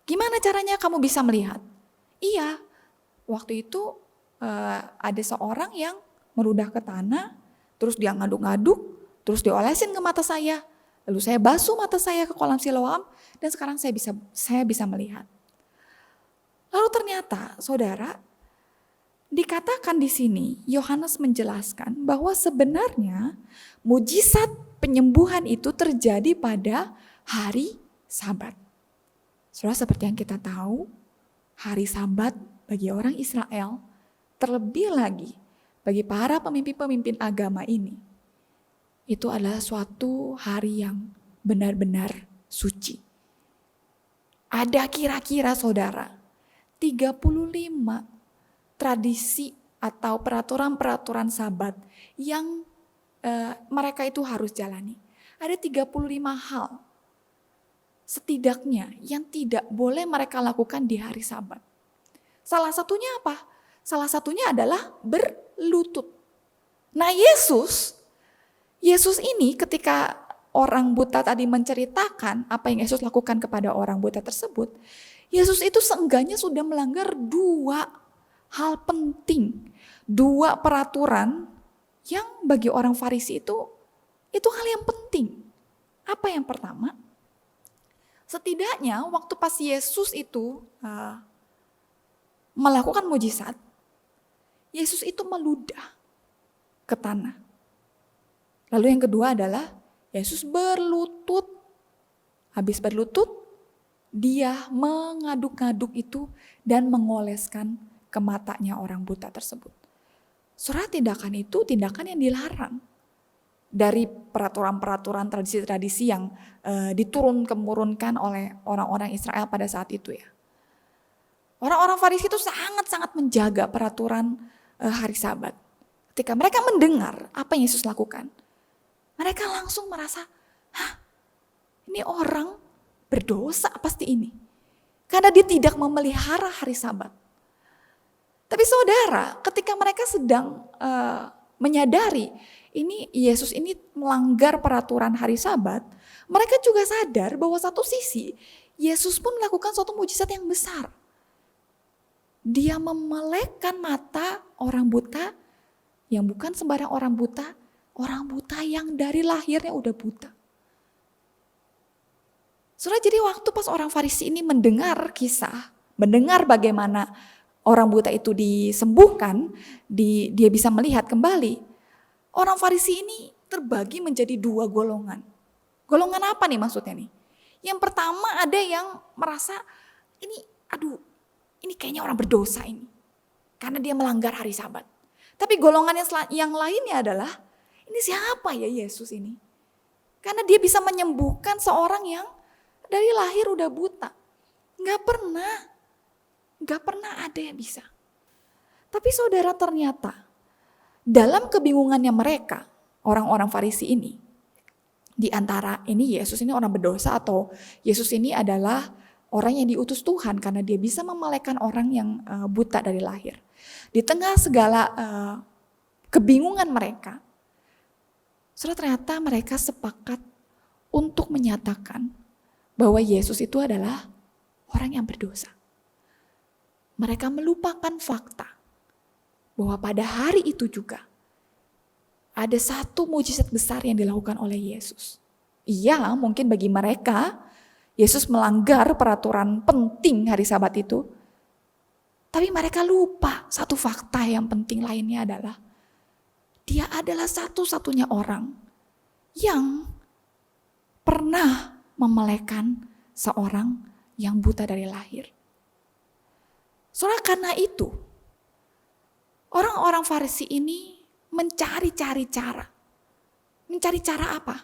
Gimana caranya kamu bisa melihat? Iya, waktu itu ada seorang yang meludah ke tanah, terus dia ngaduk-ngaduk, terus diolesin ke mata saya. Lalu saya basuh mata saya ke kolam Siloam dan sekarang saya bisa melihat. Lalu ternyata saudara, dikatakan di sini Yohanes menjelaskan bahwa sebenarnya mujizat penyembuhan itu terjadi pada hari Sabat. Saudara, seperti yang kita tahu, hari Sabat bagi orang Israel, terlebih lagi bagi para pemimpin-pemimpin agama ini, itu adalah suatu hari yang benar-benar suci. Ada kira-kira saudara 35 tradisi atau peraturan-peraturan Sabat yang mereka itu harus jalani. Ada 35 hal setidaknya yang tidak boleh mereka lakukan di hari Sabat. Salah satunya apa? Salah satunya adalah berlutut. Nah, Yesus ini ketika orang buta tadi menceritakan apa yang Yesus lakukan kepada orang buta tersebut, Yesus itu seenggaknya sudah melanggar 2 hal penting, 2 peraturan yang bagi orang Farisi itu hal yang penting. Apa yang pertama? Setidaknya waktu pas Yesus itu melakukan mujizat, Yesus itu meludah ke tanah. Lalu yang kedua adalah Yesus berlutut. Habis berlutut, dia mengaduk-aduk itu dan mengoleskan ke matanya orang buta tersebut. Saudara, tindakan itu tindakan yang dilarang dari peraturan-peraturan tradisi-tradisi yang diturun-temurunkan oleh orang-orang Israel pada saat itu ya. Orang-orang Farisi itu sangat-sangat menjaga peraturan hari Sabat. Ketika mereka mendengar apa yang Yesus lakukan, mereka langsung merasa, ini orang berdosa pasti ini. Karena dia tidak memelihara hari Sabat. Tapi saudara, ketika mereka sedang menyadari ini Yesus ini melanggar peraturan hari Sabat, mereka juga sadar bahwa satu sisi Yesus pun melakukan suatu mujizat yang besar. Dia memelekkan mata orang buta yang bukan sembarang orang buta yang dari lahirnya udah buta. Saudara, jadi waktu pas orang Farisi ini mendengar bagaimana orang buta itu disembuhkan, dia bisa melihat kembali. Orang Farisi ini terbagi menjadi 2 golongan. Golongan apa nih maksudnya nih? Yang pertama ada yang merasa ini kayaknya orang berdosa ini. Karena dia melanggar hari Sabat. Tapi golongan yang lainnya adalah, ini siapa ya Yesus ini? Karena dia bisa menyembuhkan seorang yang dari lahir udah buta. Gak pernah ada yang bisa. Tapi saudara, ternyata dalam kebingungannya mereka, orang-orang Farisi ini, di antara ini Yesus ini orang berdosa atau Yesus ini adalah orang yang diutus Tuhan karena dia bisa memelekkan orang yang buta dari lahir. Di tengah segala kebingungan mereka, ternyata mereka sepakat untuk menyatakan bahwa Yesus itu adalah orang yang berdosa. Mereka melupakan fakta bahwa pada hari itu juga ada satu mujizat besar yang dilakukan oleh Yesus. Iya, mungkin bagi mereka Yesus melanggar peraturan penting hari Sabat itu. Tapi mereka lupa satu fakta yang penting lainnya adalah dia adalah satu-satunya orang yang pernah memelekkan seorang yang buta dari lahir. Soalnya karena itu, orang-orang Farisi ini mencari-cari cara. Mencari cara apa?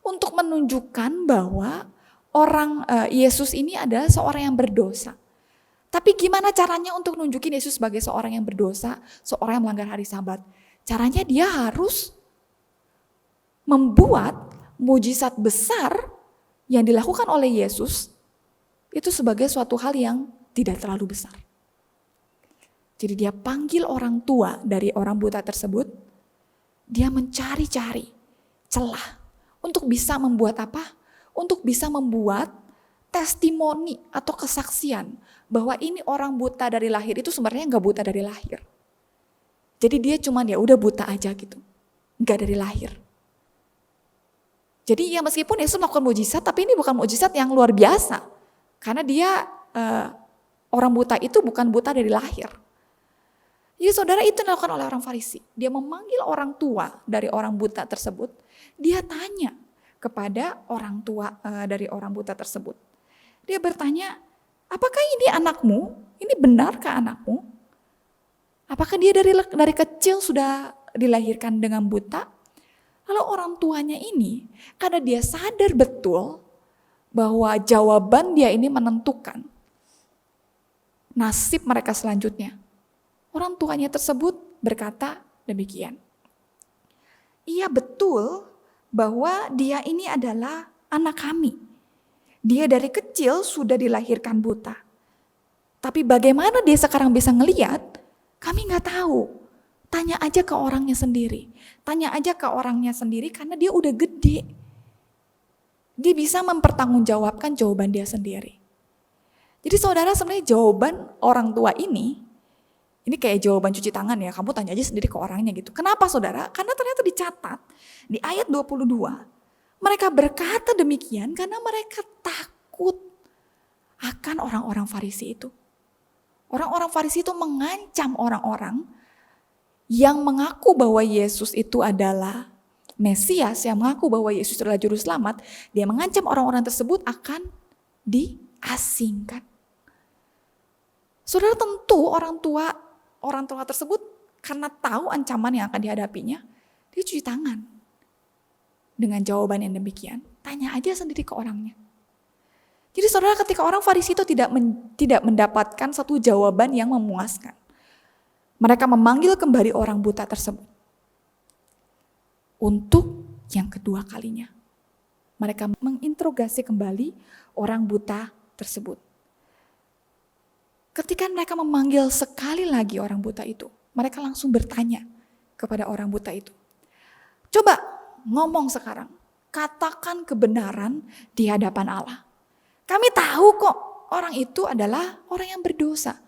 Untuk menunjukkan bahwa orang Yesus ini adalah seorang yang berdosa. Tapi gimana caranya untuk nunjukin Yesus sebagai seorang yang berdosa, seorang yang melanggar hari Sabat? Caranya dia harus membuat mujizat besar yang dilakukan oleh Yesus itu sebagai suatu hal yang tidak terlalu besar. Jadi dia panggil orang tua dari orang buta tersebut, dia mencari-cari celah untuk bisa membuat apa? Untuk bisa membuat testimoni atau kesaksian bahwa ini orang buta dari lahir itu sebenarnya gak buta dari lahir. Jadi dia cuman ya udah buta aja gitu. Enggak dari lahir. Jadi ya meskipun Yesus melakukan mukjizat, tapi ini bukan mukjizat yang luar biasa. Karena dia orang buta itu bukan buta dari lahir. Jadi saudara, itu yang dilakukan oleh orang Farisi. Dia memanggil orang tua dari orang buta tersebut. Dia tanya kepada orang tua dari orang buta tersebut. Dia bertanya, apakah ini anakmu? Ini benarkah anakmu? Apakah dia dari kecil sudah dilahirkan dengan buta? Lalu orang tuanya ini, karena dia sadar betul bahwa jawaban dia ini menentukan nasib mereka selanjutnya. Orang tuanya tersebut berkata demikian. Iya betul bahwa dia ini adalah anak kami. Dia dari kecil sudah dilahirkan buta. Tapi bagaimana dia sekarang bisa ngelihat? Kami nggak tahu. Tanya aja ke orangnya sendiri. Tanya aja ke orangnya sendiri karena dia udah gede. Dia bisa mempertanggungjawabkan jawaban dia sendiri. Jadi saudara, sebenarnya jawaban orang tua ini kayak jawaban cuci tangan ya, kamu tanya aja sendiri ke orangnya gitu. Kenapa saudara? Karena ternyata dicatat di ayat 22, mereka berkata demikian karena mereka takut akan orang-orang Farisi itu. Orang-orang Farisi itu mengancam orang-orang yang mengaku bahwa Yesus itu adalah Mesias, yang mengaku bahwa Yesus adalah Juru Selamat. Dia mengancam orang-orang tersebut akan diasingkan. Saudara, tentu orang tua tersebut karena tahu ancaman yang akan dihadapinya, dia cuci tangan. Dengan jawaban yang demikian, tanya aja sendiri ke orangnya. Jadi saudara, ketika orang Farisi itu tidak mendapatkan satu jawaban yang memuaskan, mereka memanggil kembali orang buta tersebut. Untuk yang kedua kalinya, mereka menginterogasi kembali orang buta tersebut. Ketika mereka memanggil sekali lagi orang buta itu, mereka langsung bertanya kepada orang buta itu. Coba ngomong sekarang, katakan kebenaran di hadapan Allah. Kami tahu kok orang itu adalah orang yang berdosa.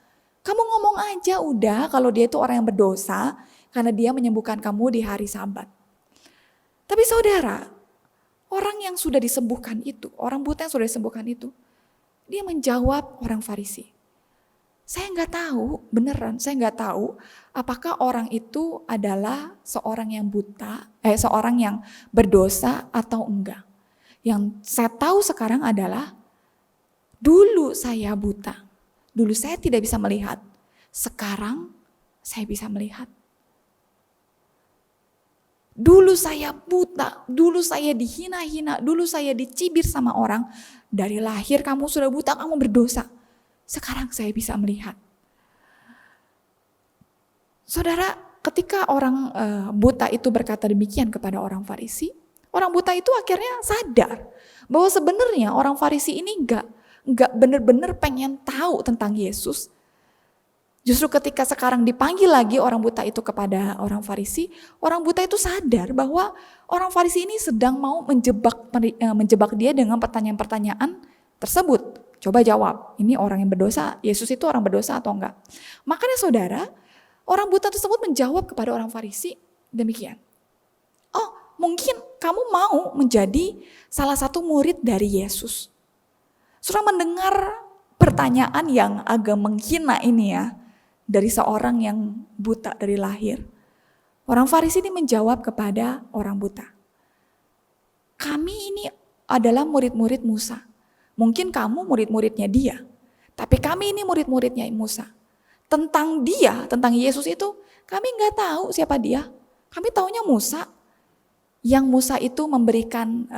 Kamu ngomong aja udah kalau dia itu orang yang berdosa karena dia menyembuhkan kamu di hari Sabat. Tapi saudara, orang yang sudah disembuhkan itu, orang buta yang sudah disembuhkan itu, dia menjawab orang Farisi. Saya nggak tahu, beneran saya nggak tahu apakah orang itu adalah seorang yang seorang yang berdosa atau enggak. Yang saya tahu sekarang adalah dulu saya buta, dulu saya tidak bisa melihat, sekarang saya bisa melihat. Dulu saya buta, dulu saya dihina-hina, dulu saya dicibir sama orang, dari lahir kamu sudah buta, kamu berdosa. Sekarang saya bisa melihat. Saudara, ketika orang buta itu berkata demikian kepada orang Farisi, orang buta itu akhirnya sadar bahwa sebenarnya orang Farisi ini enggak benar-benar pengen tahu tentang Yesus. Justru ketika sekarang dipanggil lagi orang buta itu kepada orang Farisi, orang buta itu sadar bahwa orang Farisi ini sedang mau menjebak dia dengan pertanyaan-pertanyaan tersebut. Coba jawab, ini orang yang berdosa, Yesus itu orang berdosa atau enggak? Makanya saudara, orang buta tersebut menjawab kepada orang Farisi demikian. Oh, mungkin kamu mau menjadi salah satu murid dari Yesus. Saudara mendengar pertanyaan yang agak menghina ini ya, dari seorang yang buta dari lahir. Orang Farisi ini menjawab kepada orang buta. Kami ini adalah murid-murid Musa. Mungkin kamu murid-muridnya dia, tapi kami ini murid-muridnya Musa. Tentang dia, tentang Yesus itu, kami nggak tahu siapa dia. Kami taunya Musa, yang Musa itu memberikan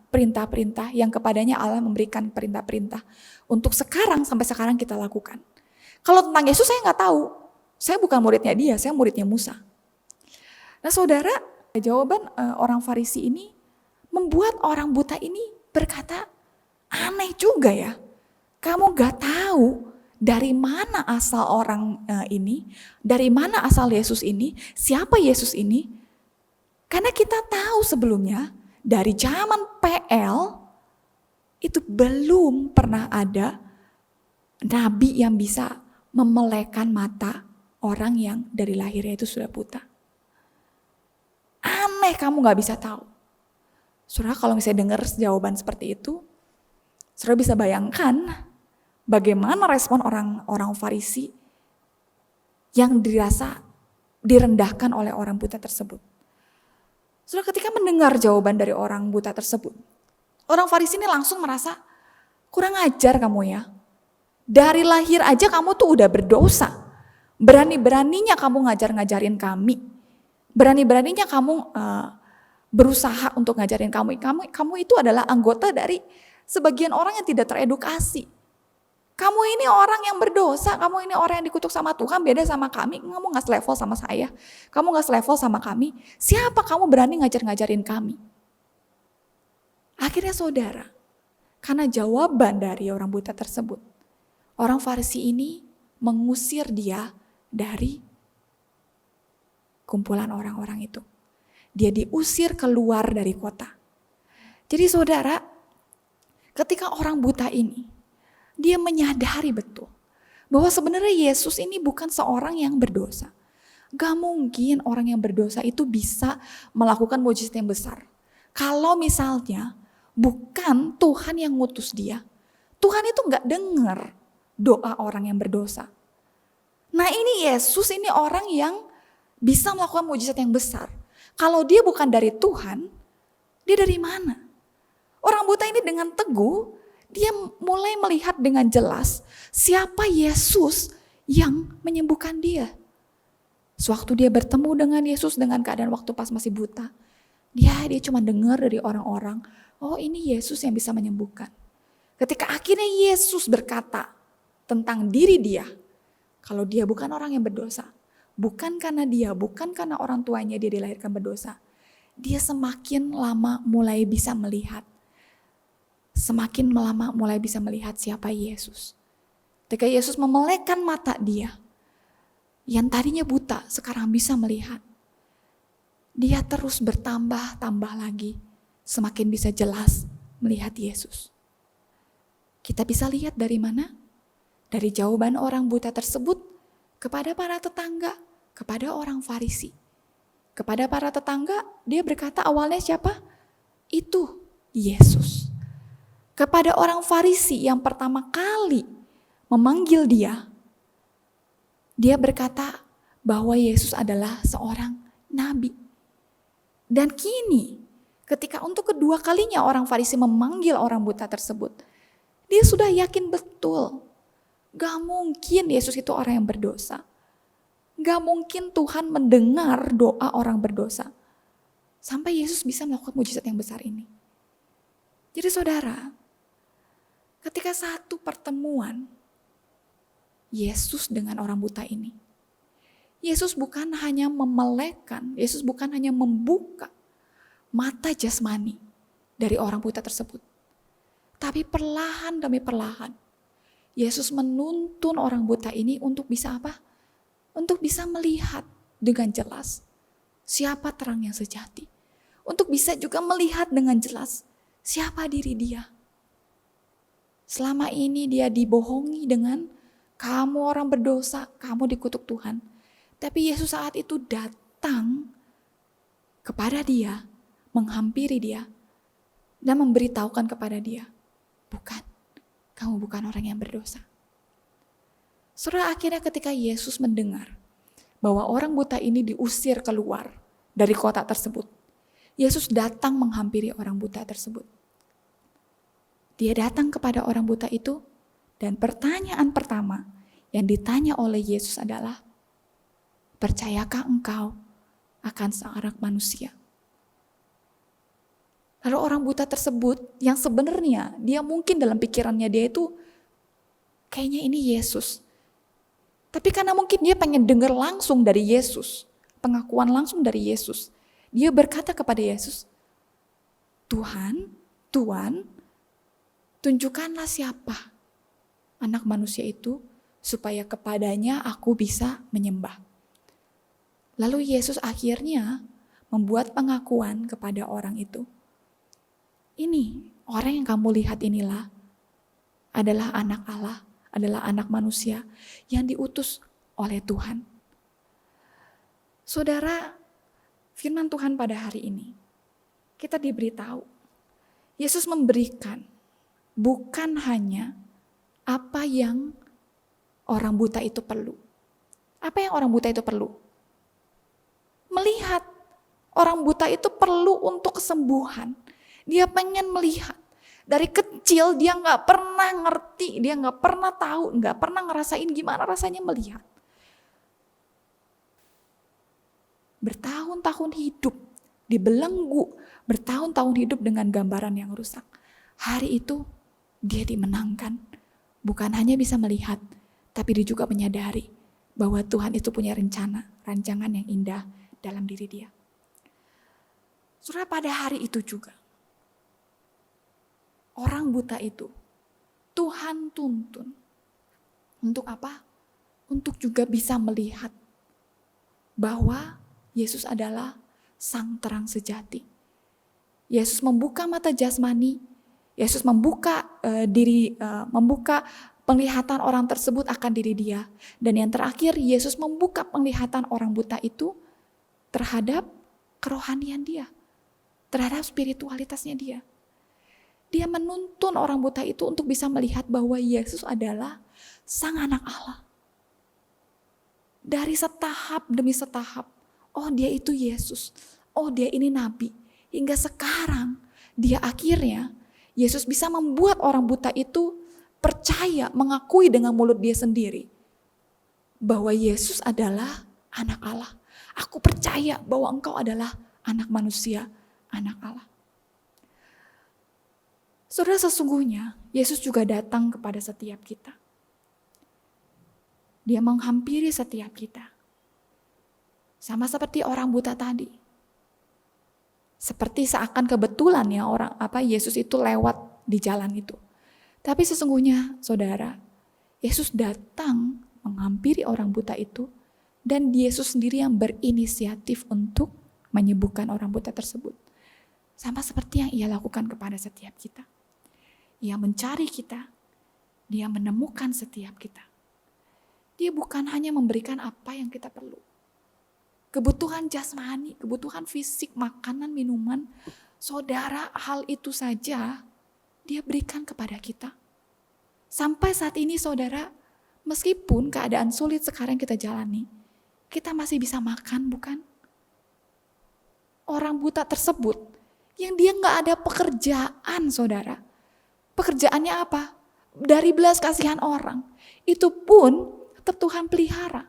perintah-perintah, yang kepadanya Allah memberikan perintah-perintah. Untuk sekarang, sampai sekarang kita lakukan. Kalau tentang Yesus saya nggak tahu, saya bukan muridnya dia, saya muridnya Musa. Nah saudara, jawaban orang Farisi ini membuat orang buta ini berkata, aneh juga ya, kamu gak tahu dari mana asal orang ini, dari mana asal Yesus ini, siapa Yesus ini. Karena kita tahu sebelumnya, dari zaman PL, itu belum pernah ada nabi yang bisa memelekan mata orang yang dari lahirnya itu sudah buta. Aneh kamu gak bisa tahu. Saudara kalau misalnya dengar jawaban seperti itu, saudara bisa bayangkan bagaimana respon orang Farisi yang dirasa direndahkan oleh orang buta tersebut. Saudara ketika mendengar jawaban dari orang buta tersebut, orang Farisi ini langsung merasa, kurang ajar kamu ya. Dari lahir aja kamu tuh udah berdosa. Berani-beraninya kamu ngajarin kami. Berani-beraninya kamu berusaha untuk ngajarin kami. Kamu itu adalah anggota dari sebagian orang yang tidak teredukasi. Kamu ini orang yang berdosa, kamu ini orang yang dikutuk sama Tuhan, beda sama kami. Kamu gak selevel sama saya, kamu gak selevel sama kami. Siapa kamu berani ngajarin kami? Akhirnya saudara, karena jawaban dari orang buta tersebut, orang Farisi ini mengusir dia dari kumpulan orang-orang itu. Dia diusir keluar dari kota. Jadi saudara, ketika orang buta ini, dia menyadari betul bahwa sebenarnya Yesus ini bukan seorang yang berdosa. Gak mungkin orang yang berdosa itu bisa melakukan mujizat yang besar. Kalau misalnya bukan Tuhan yang ngutus dia, Tuhan itu gak dengar doa orang yang berdosa. Nah ini Yesus ini orang yang bisa melakukan mujizat yang besar. Kalau dia bukan dari Tuhan, dia dari mana? Orang buta ini dengan teguh, dia mulai melihat dengan jelas siapa Yesus yang menyembuhkan dia. Sewaktu dia bertemu dengan Yesus dengan keadaan waktu pas masih buta, dia cuma dengar dari orang-orang, oh ini Yesus yang bisa menyembuhkan. Ketika akhirnya Yesus berkata tentang diri dia, kalau dia bukan orang yang berdosa, bukan karena dia, bukan karena orang tuanya dia dilahirkan berdosa, dia semakin lama mulai bisa melihat. Semakin lama mulai bisa melihat siapa Yesus. Ketika Yesus memelekkan mata dia, yang tadinya buta sekarang bisa melihat. Dia terus bertambah lagi, semakin bisa jelas melihat Yesus. Kita bisa lihat dari mana? Dari jawaban orang buta tersebut kepada para tetangga, kepada orang Farisi. Kepada para tetangga, dia berkata awalnya siapa? Itu Yesus. Kepada orang Farisi yang pertama kali memanggil dia berkata bahwa Yesus adalah seorang nabi. Dan kini ketika untuk kedua kalinya orang Farisi memanggil orang buta tersebut, dia sudah yakin betul, gak mungkin Yesus itu orang yang berdosa. Gak mungkin Tuhan mendengar doa orang berdosa. Sampai Yesus bisa melakukan mujizat yang besar ini. Jadi saudara, ketika satu pertemuan Yesus dengan orang buta ini, Yesus bukan hanya memelekkan, Yesus bukan hanya membuka mata jasmani dari orang buta tersebut. Tapi perlahan demi perlahan, Yesus menuntun orang buta ini untuk bisa apa? Untuk bisa melihat dengan jelas siapa terang yang sejati. Untuk bisa juga melihat dengan jelas siapa diri dia. Selama ini dia dibohongi dengan kamu orang berdosa, kamu dikutuk Tuhan. Tapi Yesus saat itu datang kepada dia, menghampiri dia, dan memberitahukan kepada dia, bukan, kamu bukan orang yang berdosa. Saudara, akhirnya ketika Yesus mendengar bahwa orang buta ini diusir keluar dari kota tersebut, Yesus datang menghampiri orang buta tersebut. Dia datang kepada orang buta itu, dan pertanyaan pertama yang ditanya oleh Yesus adalah, percayakah engkau akan seorang manusia? Lalu orang buta tersebut yang sebenarnya dia mungkin dalam pikirannya dia itu kayaknya ini Yesus. Tapi karena mungkin dia pengen dengar langsung dari Yesus, pengakuan langsung dari Yesus, dia berkata kepada Yesus, Tuhan, tunjukkanlah siapa anak manusia itu supaya kepadanya aku bisa menyembah. Lalu Yesus akhirnya membuat pengakuan kepada orang itu. Ini orang yang kamu lihat inilah adalah anak Allah, adalah anak manusia yang diutus oleh Tuhan Saudara, firman Tuhan pada hari ini, kita diberitahu, Yesus memberikan bukan hanya apa yang orang buta itu perlu. Apa yang orang buta itu perlu? Melihat. Orang buta itu perlu untuk kesembuhan. Dia pengen melihat. Dari kecil dia gak pernah ngerti, dia gak pernah tahu, gak pernah ngerasain gimana rasanya melihat. Bertahun-tahun hidup, dibelenggu, bertahun-tahun hidup dengan gambaran yang rusak. Hari itu dia dimenangkan. Bukan hanya bisa melihat, tapi dia juga menyadari bahwa Tuhan itu punya rencana, rancangan yang indah dalam diri dia. Saudara, pada hari itu juga, orang buta itu Tuhan tuntun. Untuk apa? Untuk juga bisa melihat bahwa Yesus adalah sang terang sejati. Yesus membuka mata jasmani, Yesus membuka membuka penglihatan orang tersebut akan diri dia. Dan yang terakhir, Yesus membuka penglihatan orang buta itu terhadap kerohanian dia, terhadap spiritualitasnya dia. Dia menuntun orang buta itu untuk bisa melihat bahwa Yesus adalah sang anak Allah. Dari setahap demi setahap, oh dia itu Yesus, oh dia ini nabi. Hingga sekarang dia akhirnya, Yesus bisa membuat orang buta itu percaya, mengakui dengan mulut dia sendiri bahwa Yesus adalah anak Allah. Aku percaya bahwa engkau adalah anak manusia, anak Allah. Saudara, sesungguhnya Yesus juga datang kepada setiap kita. Dia menghampiri setiap kita. Sama seperti orang buta tadi. Seperti seakan kebetulan ya Yesus itu lewat di jalan itu. Tapi sesungguhnya saudara, Yesus datang menghampiri orang buta itu dan Yesus sendiri yang berinisiatif untuk menyembuhkan orang buta tersebut. Sama seperti yang ia lakukan kepada setiap kita. Ia mencari kita, dia menemukan setiap kita. Dia bukan hanya memberikan apa yang kita perlu. Kebutuhan jasmani, kebutuhan fisik, makanan, minuman, saudara, hal itu saja dia berikan kepada kita. Sampai saat ini saudara, meskipun keadaan sulit sekarang kita jalani, kita masih bisa makan, bukan? Orang buta tersebut, yang dia gak ada pekerjaan saudara. Pekerjaannya apa? Dari belas kasihan orang. Itu pun tetap Tuhan pelihara.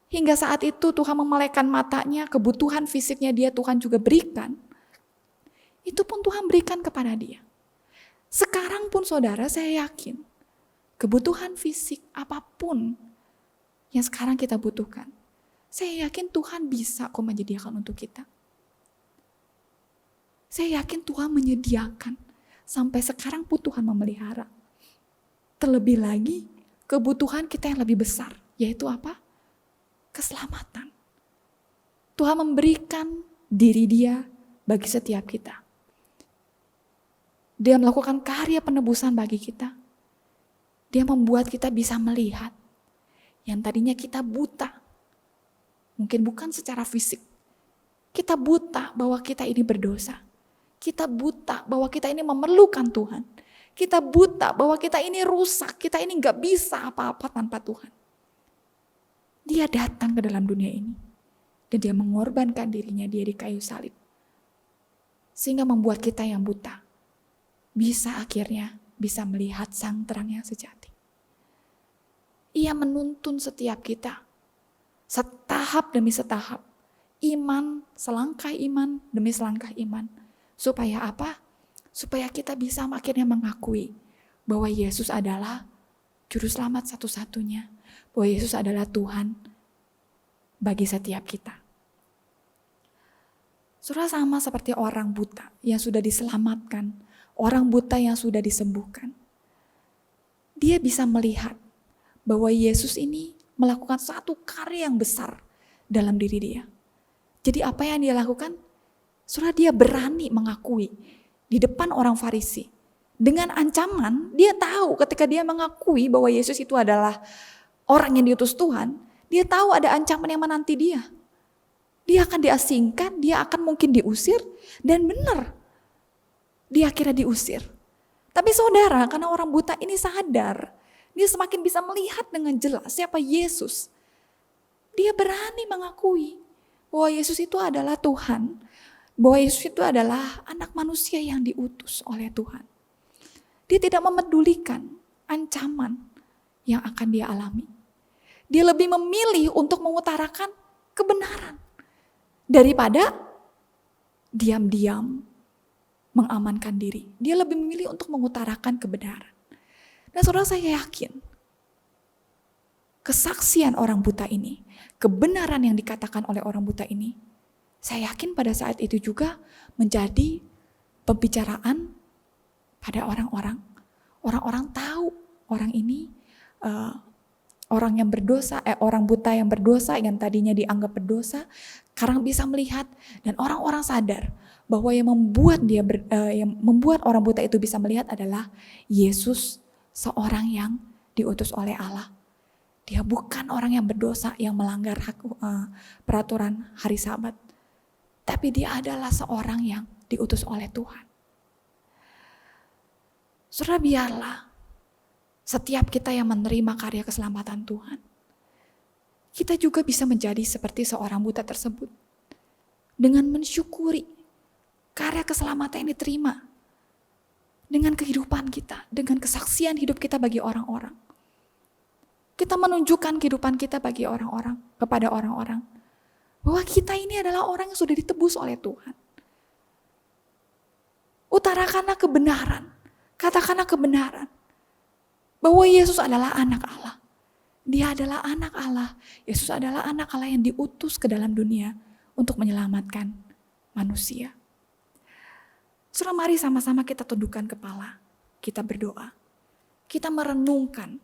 Hingga saat itu Tuhan memelekkan matanya, kebutuhan fisiknya dia Tuhan juga berikan. Itu pun Tuhan berikan kepada dia. Sekarang pun saudara, saya yakin kebutuhan fisik apapun yang sekarang kita butuhkan, saya yakin Tuhan bisa kok menyediakan untuk kita. Saya yakin Tuhan menyediakan. Sampai sekarang pun Tuhan memelihara. Terlebih lagi kebutuhan kita yang lebih besar, yaitu apa? Keselamatan. Tuhan memberikan diri dia bagi setiap kita. Dia melakukan karya penebusan bagi kita. Dia membuat kita bisa melihat yang tadinya kita buta. Mungkin bukan secara fisik. Kita buta bahwa kita ini berdosa. Kita buta bahwa kita ini memerlukan Tuhan. Kita buta bahwa kita ini rusak. Kita ini gak bisa apa-apa tanpa Tuhan. Dia datang ke dalam dunia ini. Dan dia mengorbankan dirinya dia di kayu salib. Sehingga membuat kita yang buta bisa akhirnya bisa melihat sang terang yang sejati. Ia menuntun setiap kita. Setahap demi setahap. Iman, selangkah iman demi selangkah iman. Supaya apa? Supaya kita bisa akhirnya mengakui bahwa Yesus adalah juru selamat satu-satunya. Bahwa Yesus adalah Tuhan bagi setiap kita. Saudara, sama seperti orang buta yang sudah diselamatkan, orang buta yang sudah disembuhkan. Dia bisa melihat bahwa Yesus ini melakukan satu karya yang besar dalam diri dia. Jadi apa yang dia lakukan? Saudara, dia berani mengakui di depan orang Farisi. Dengan ancaman, dia tahu ketika dia mengakui bahwa Yesus itu adalah orang yang diutus Tuhan, Dia tahu ada ancaman yang menanti dia. Dia akan diasingkan, dia akan mungkin diusir, dan benar, dia akhirnya diusir. Tapi saudara, karena orang buta ini sadar, dia semakin bisa melihat dengan jelas siapa Yesus. Dia berani mengakui bahwa Yesus itu adalah Tuhan, bahwa Yesus itu adalah anak manusia yang diutus oleh Tuhan. Dia tidak memedulikan ancaman yang akan dia alami. Dia lebih memilih untuk mengutarakan kebenaran daripada diam-diam mengamankan diri. Dia lebih memilih untuk mengutarakan kebenaran. Dan saudara, saya yakin kesaksian orang buta ini, kebenaran yang dikatakan oleh orang buta ini, saya yakin pada saat itu juga menjadi pembicaraan pada orang-orang. Orang-orang tahu orang ini orang yang berdosa, orang buta yang berdosa, yang tadinya dianggap berdosa, sekarang bisa melihat, dan orang-orang sadar bahwa yang membuat orang buta itu bisa melihat adalah Yesus, seorang yang diutus oleh Allah. Dia bukan orang yang berdosa, yang melanggar peraturan hari Sabat, tapi dia adalah seorang yang diutus oleh Tuhan. Saudara, biarlah setiap kita yang menerima karya keselamatan Tuhan, kita juga bisa menjadi seperti seorang buta tersebut. Dengan mensyukuri karya keselamatan yang diterima, dengan kehidupan kita, dengan kesaksian hidup kita bagi orang-orang. Kita menunjukkan kehidupan kita bagi orang-orang, kepada orang-orang, bahwa kita ini adalah orang yang sudah ditebus oleh Tuhan. Utarakanlah kebenaran, katakanlah kebenaran, bahwa Yesus adalah anak Allah. Dia adalah anak Allah. Yesus adalah anak Allah yang diutus ke dalam dunia untuk menyelamatkan manusia. Saudara, mari sama-sama kita tundukkan kepala. Kita berdoa. Kita merenungkan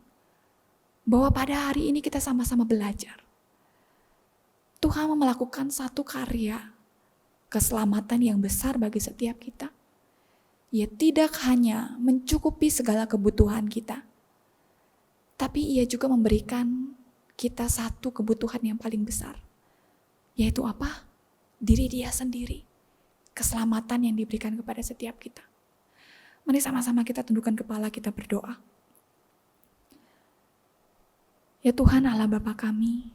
bahwa pada hari ini kita sama-sama belajar. Tuhan melakukan satu karya keselamatan yang besar bagi setiap kita. Ia tidak hanya mencukupi segala kebutuhan kita, tapi ia juga memberikan kita satu kebutuhan yang paling besar. Yaitu apa? Diri dia sendiri. Keselamatan yang diberikan kepada setiap kita. Mari sama-sama kita tundukkan kepala, kita berdoa. Ya Tuhan Allah Bapa kami,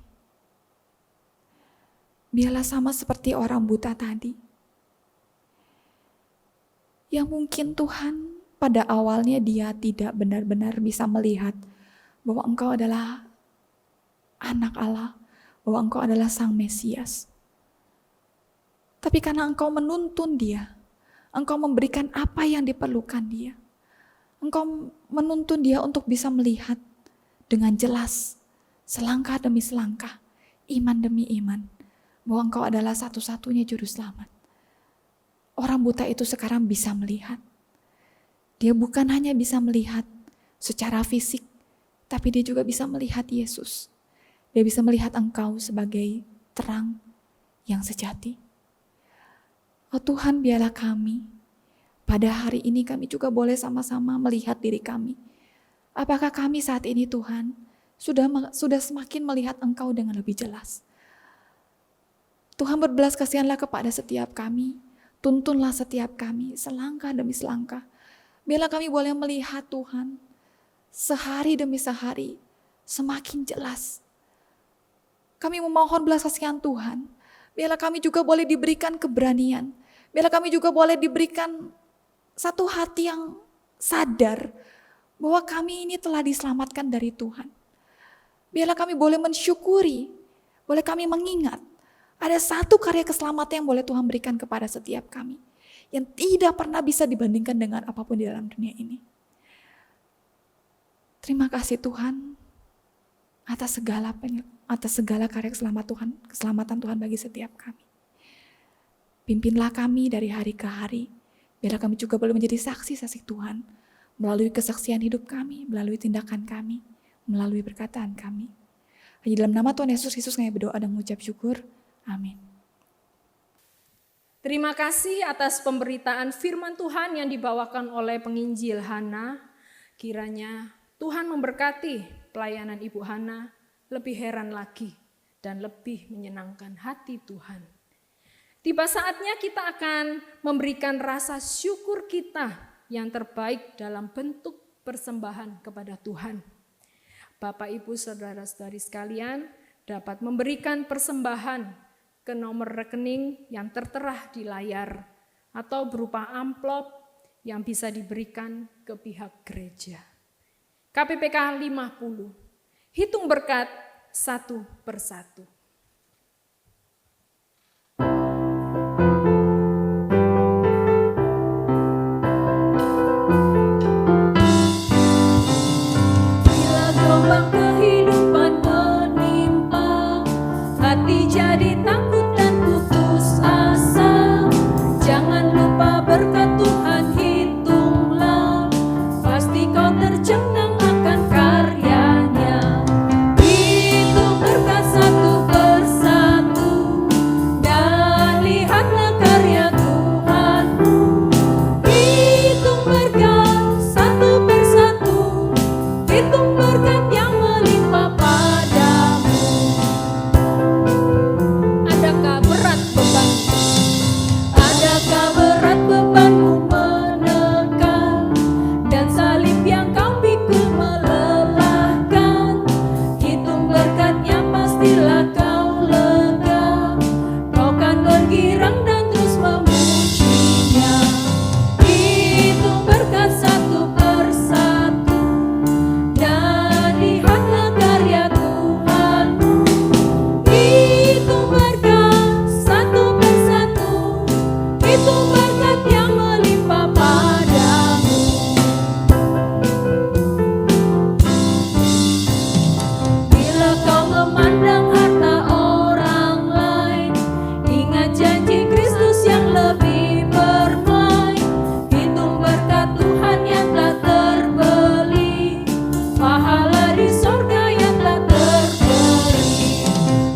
biarlah sama seperti orang buta tadi, yang mungkin Tuhan pada awalnya dia tidak benar-benar bisa melihat bahwa Engkau adalah anak Allah, bahwa Engkau adalah Sang Mesias. Tapi karena Engkau menuntun dia, Engkau memberikan apa yang diperlukan dia. Engkau menuntun dia untuk bisa melihat dengan jelas, selangkah demi selangkah, iman demi iman, bahwa Engkau adalah satu-satunya juru selamat. Orang buta itu sekarang bisa melihat. Dia bukan hanya bisa melihat secara fisik, tapi dia juga bisa melihat Yesus. Dia bisa melihat Engkau sebagai terang yang sejati. Oh Tuhan, biarlah kami, pada hari ini kami juga boleh sama-sama melihat diri kami. Apakah kami saat ini Tuhan, sudah semakin melihat Engkau dengan lebih jelas. Tuhan, berbelas kasihanlah kepada setiap kami. Tuntunlah setiap kami, selangkah demi selangkah. Biarlah kami boleh melihat Tuhan, sehari demi sehari, semakin jelas. Kami memohon belas kasihan Tuhan. Biarlah kami juga boleh diberikan keberanian. Biarlah kami juga boleh diberikan satu hati yang sadar bahwa kami ini telah diselamatkan dari Tuhan. Biarlah kami boleh mensyukuri, boleh kami mengingat ada satu karya keselamatan yang boleh Tuhan berikan kepada setiap kami, yang tidak pernah bisa dibandingkan dengan apapun di dalam dunia ini. Terima kasih Tuhan atas segala karya keselamatan Tuhan bagi setiap kami. Pimpinlah kami dari hari ke hari, biarlah kami juga boleh menjadi saksi-saksi Tuhan melalui kesaksian hidup kami, melalui tindakan kami, melalui perkataan kami. Hanya dalam nama Tuhan Yesus Kristus kami berdoa dan mengucap syukur. Amin. Terima kasih atas pemberitaan firman Tuhan yang dibawakan oleh penginjil Hana. Kiranya Tuhan memberkati pelayanan Ibu Hana lebih heran lagi dan lebih menyenangkan hati Tuhan. Tiba saatnya kita akan memberikan rasa syukur kita yang terbaik dalam bentuk persembahan kepada Tuhan. Bapak, Ibu, Saudara-saudari sekalian dapat memberikan persembahan ke nomor rekening yang tertera di layar atau berupa amplop yang bisa diberikan ke pihak gereja. KPPK 50, hitung berkat satu persatu. Bila gelombang kehidupan menimpa, hati jadi takut dan putus asa. Jangan lupa berkat Tuhan hitunglah, pasti kau tercengang akan karyanya. Hitung berkat satu persatu, dan lihatlah karya Tuhanmu. Hitung berkat satu persatu, hitung berkat yang melimpah padamu. Adakah berat beban? Adakah berat bebanmu menekan, dan salib yang kau pikul melelahkan? Hitung berkatnya pastilah kau lega, kau kan bergirang dan terus memujinya. Hitung berkat satu persatu, dan lihatlah karya Tuhanmu. Hitung berkat satu persatu, hitung berkat yang melimpah padamu. Bila kau memandang harta orang lain, ingat janji Kristus yang lebih bermain. Hitung berkat Tuhan yang telah terbeli, pahala di sorga yang telah terberi.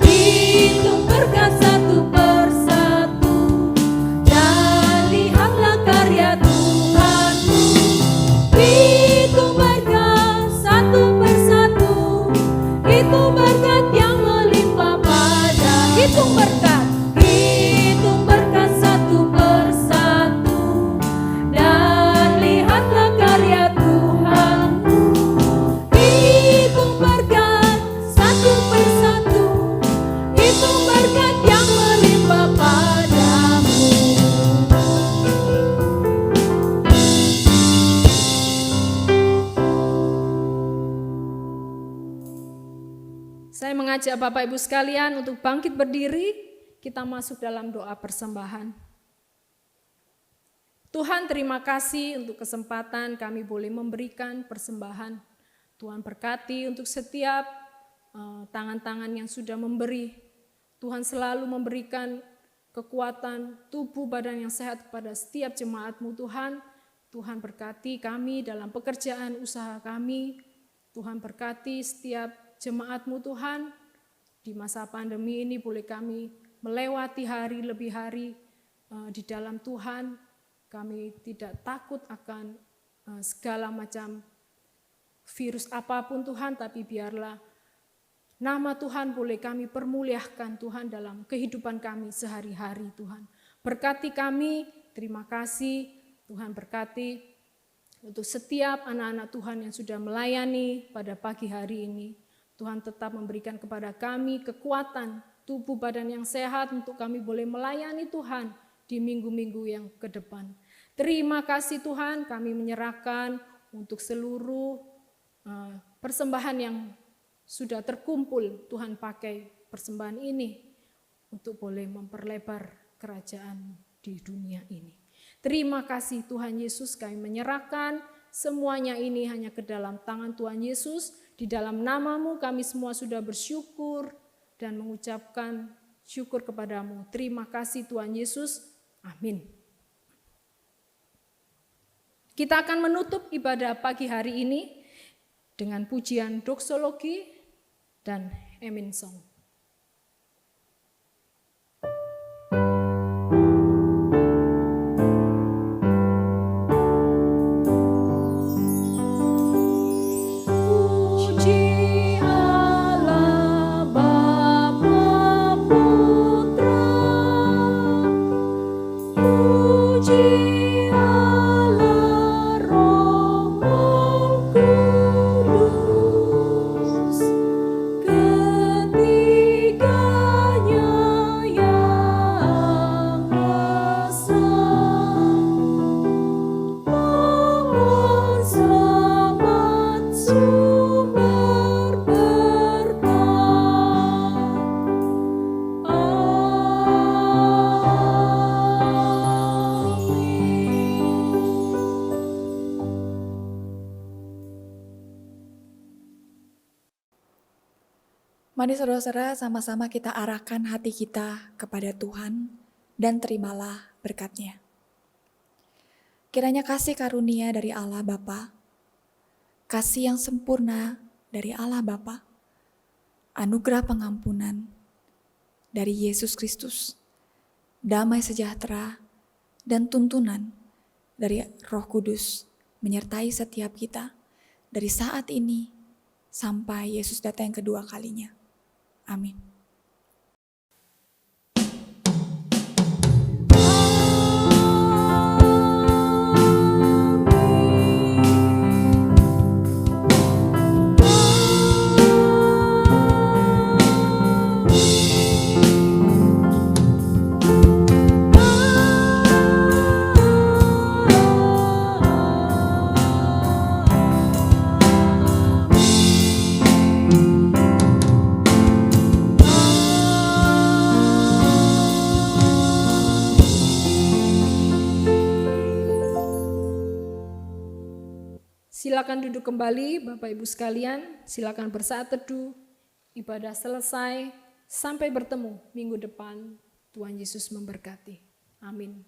Hitung berkat satu persatu, dan lihatlah karya Tuhanmu. Hitung berkat satu persatu, hitung berkat yang melimpah pada. Hitung berkat satu persatu, dan lihatlah karya Tuhanmu. Hitung berkat satu persatu, hitung berkat yang melimpah padamu. Saya mengajak Bapak Ibu sekalian untuk bangkit berdiri, kita masuk dalam doa persembahan. Tuhan, terima kasih untuk kesempatan kami boleh memberikan persembahan. Tuhan berkati untuk setiap tangan-tangan yang sudah memberi. Tuhan selalu memberikan kekuatan tubuh badan yang sehat kepada setiap jemaat-Mu Tuhan. Tuhan berkati kami dalam pekerjaan usaha kami. Tuhan berkati setiap jemaat-Mu Tuhan. Di masa pandemi ini boleh kami melewati hari lebih hari di dalam Tuhan. Kami tidak takut akan segala macam virus apapun Tuhan, tapi biarlah nama Tuhan boleh kami permuliakan Tuhan dalam kehidupan kami sehari-hari Tuhan. Berkati kami, terima kasih Tuhan, berkati untuk setiap anak-anak Tuhan yang sudah melayani pada pagi hari ini. Tuhan tetap memberikan kepada kami kekuatan tubuh badan yang sehat untuk kami boleh melayani Tuhan di minggu-minggu yang ke depan. Terima kasih Tuhan, kami menyerahkan untuk seluruh persembahan yang sudah terkumpul. Tuhan pakai persembahan ini untuk boleh memperlebar kerajaan di dunia ini. Terima kasih Tuhan Yesus, kami menyerahkan semuanya ini hanya ke dalam tangan Tuhan Yesus. Di dalam nama-Mu kami semua sudah bersyukur dan mengucapkan syukur kepadamu. Terima kasih Tuhan Yesus. Amin. Kita akan menutup ibadah pagi hari ini dengan pujian doksologi dan Amen Song. Puji Allah. Mari saudara-saudara sama-sama kita arahkan hati kita kepada Tuhan dan terimalah berkat-Nya. Kiranya kasih karunia dari Allah Bapa, kasih yang sempurna dari Allah Bapa, anugerah pengampunan dari Yesus Kristus, damai sejahtera dan tuntunan dari Roh Kudus menyertai setiap kita dari saat ini sampai Yesus datang yang kedua kalinya. Amin. Silakan duduk kembali Bapak Ibu sekalian, silakan bersaat teduh, ibadah selesai, sampai bertemu minggu depan. Tuhan Yesus memberkati. Amin.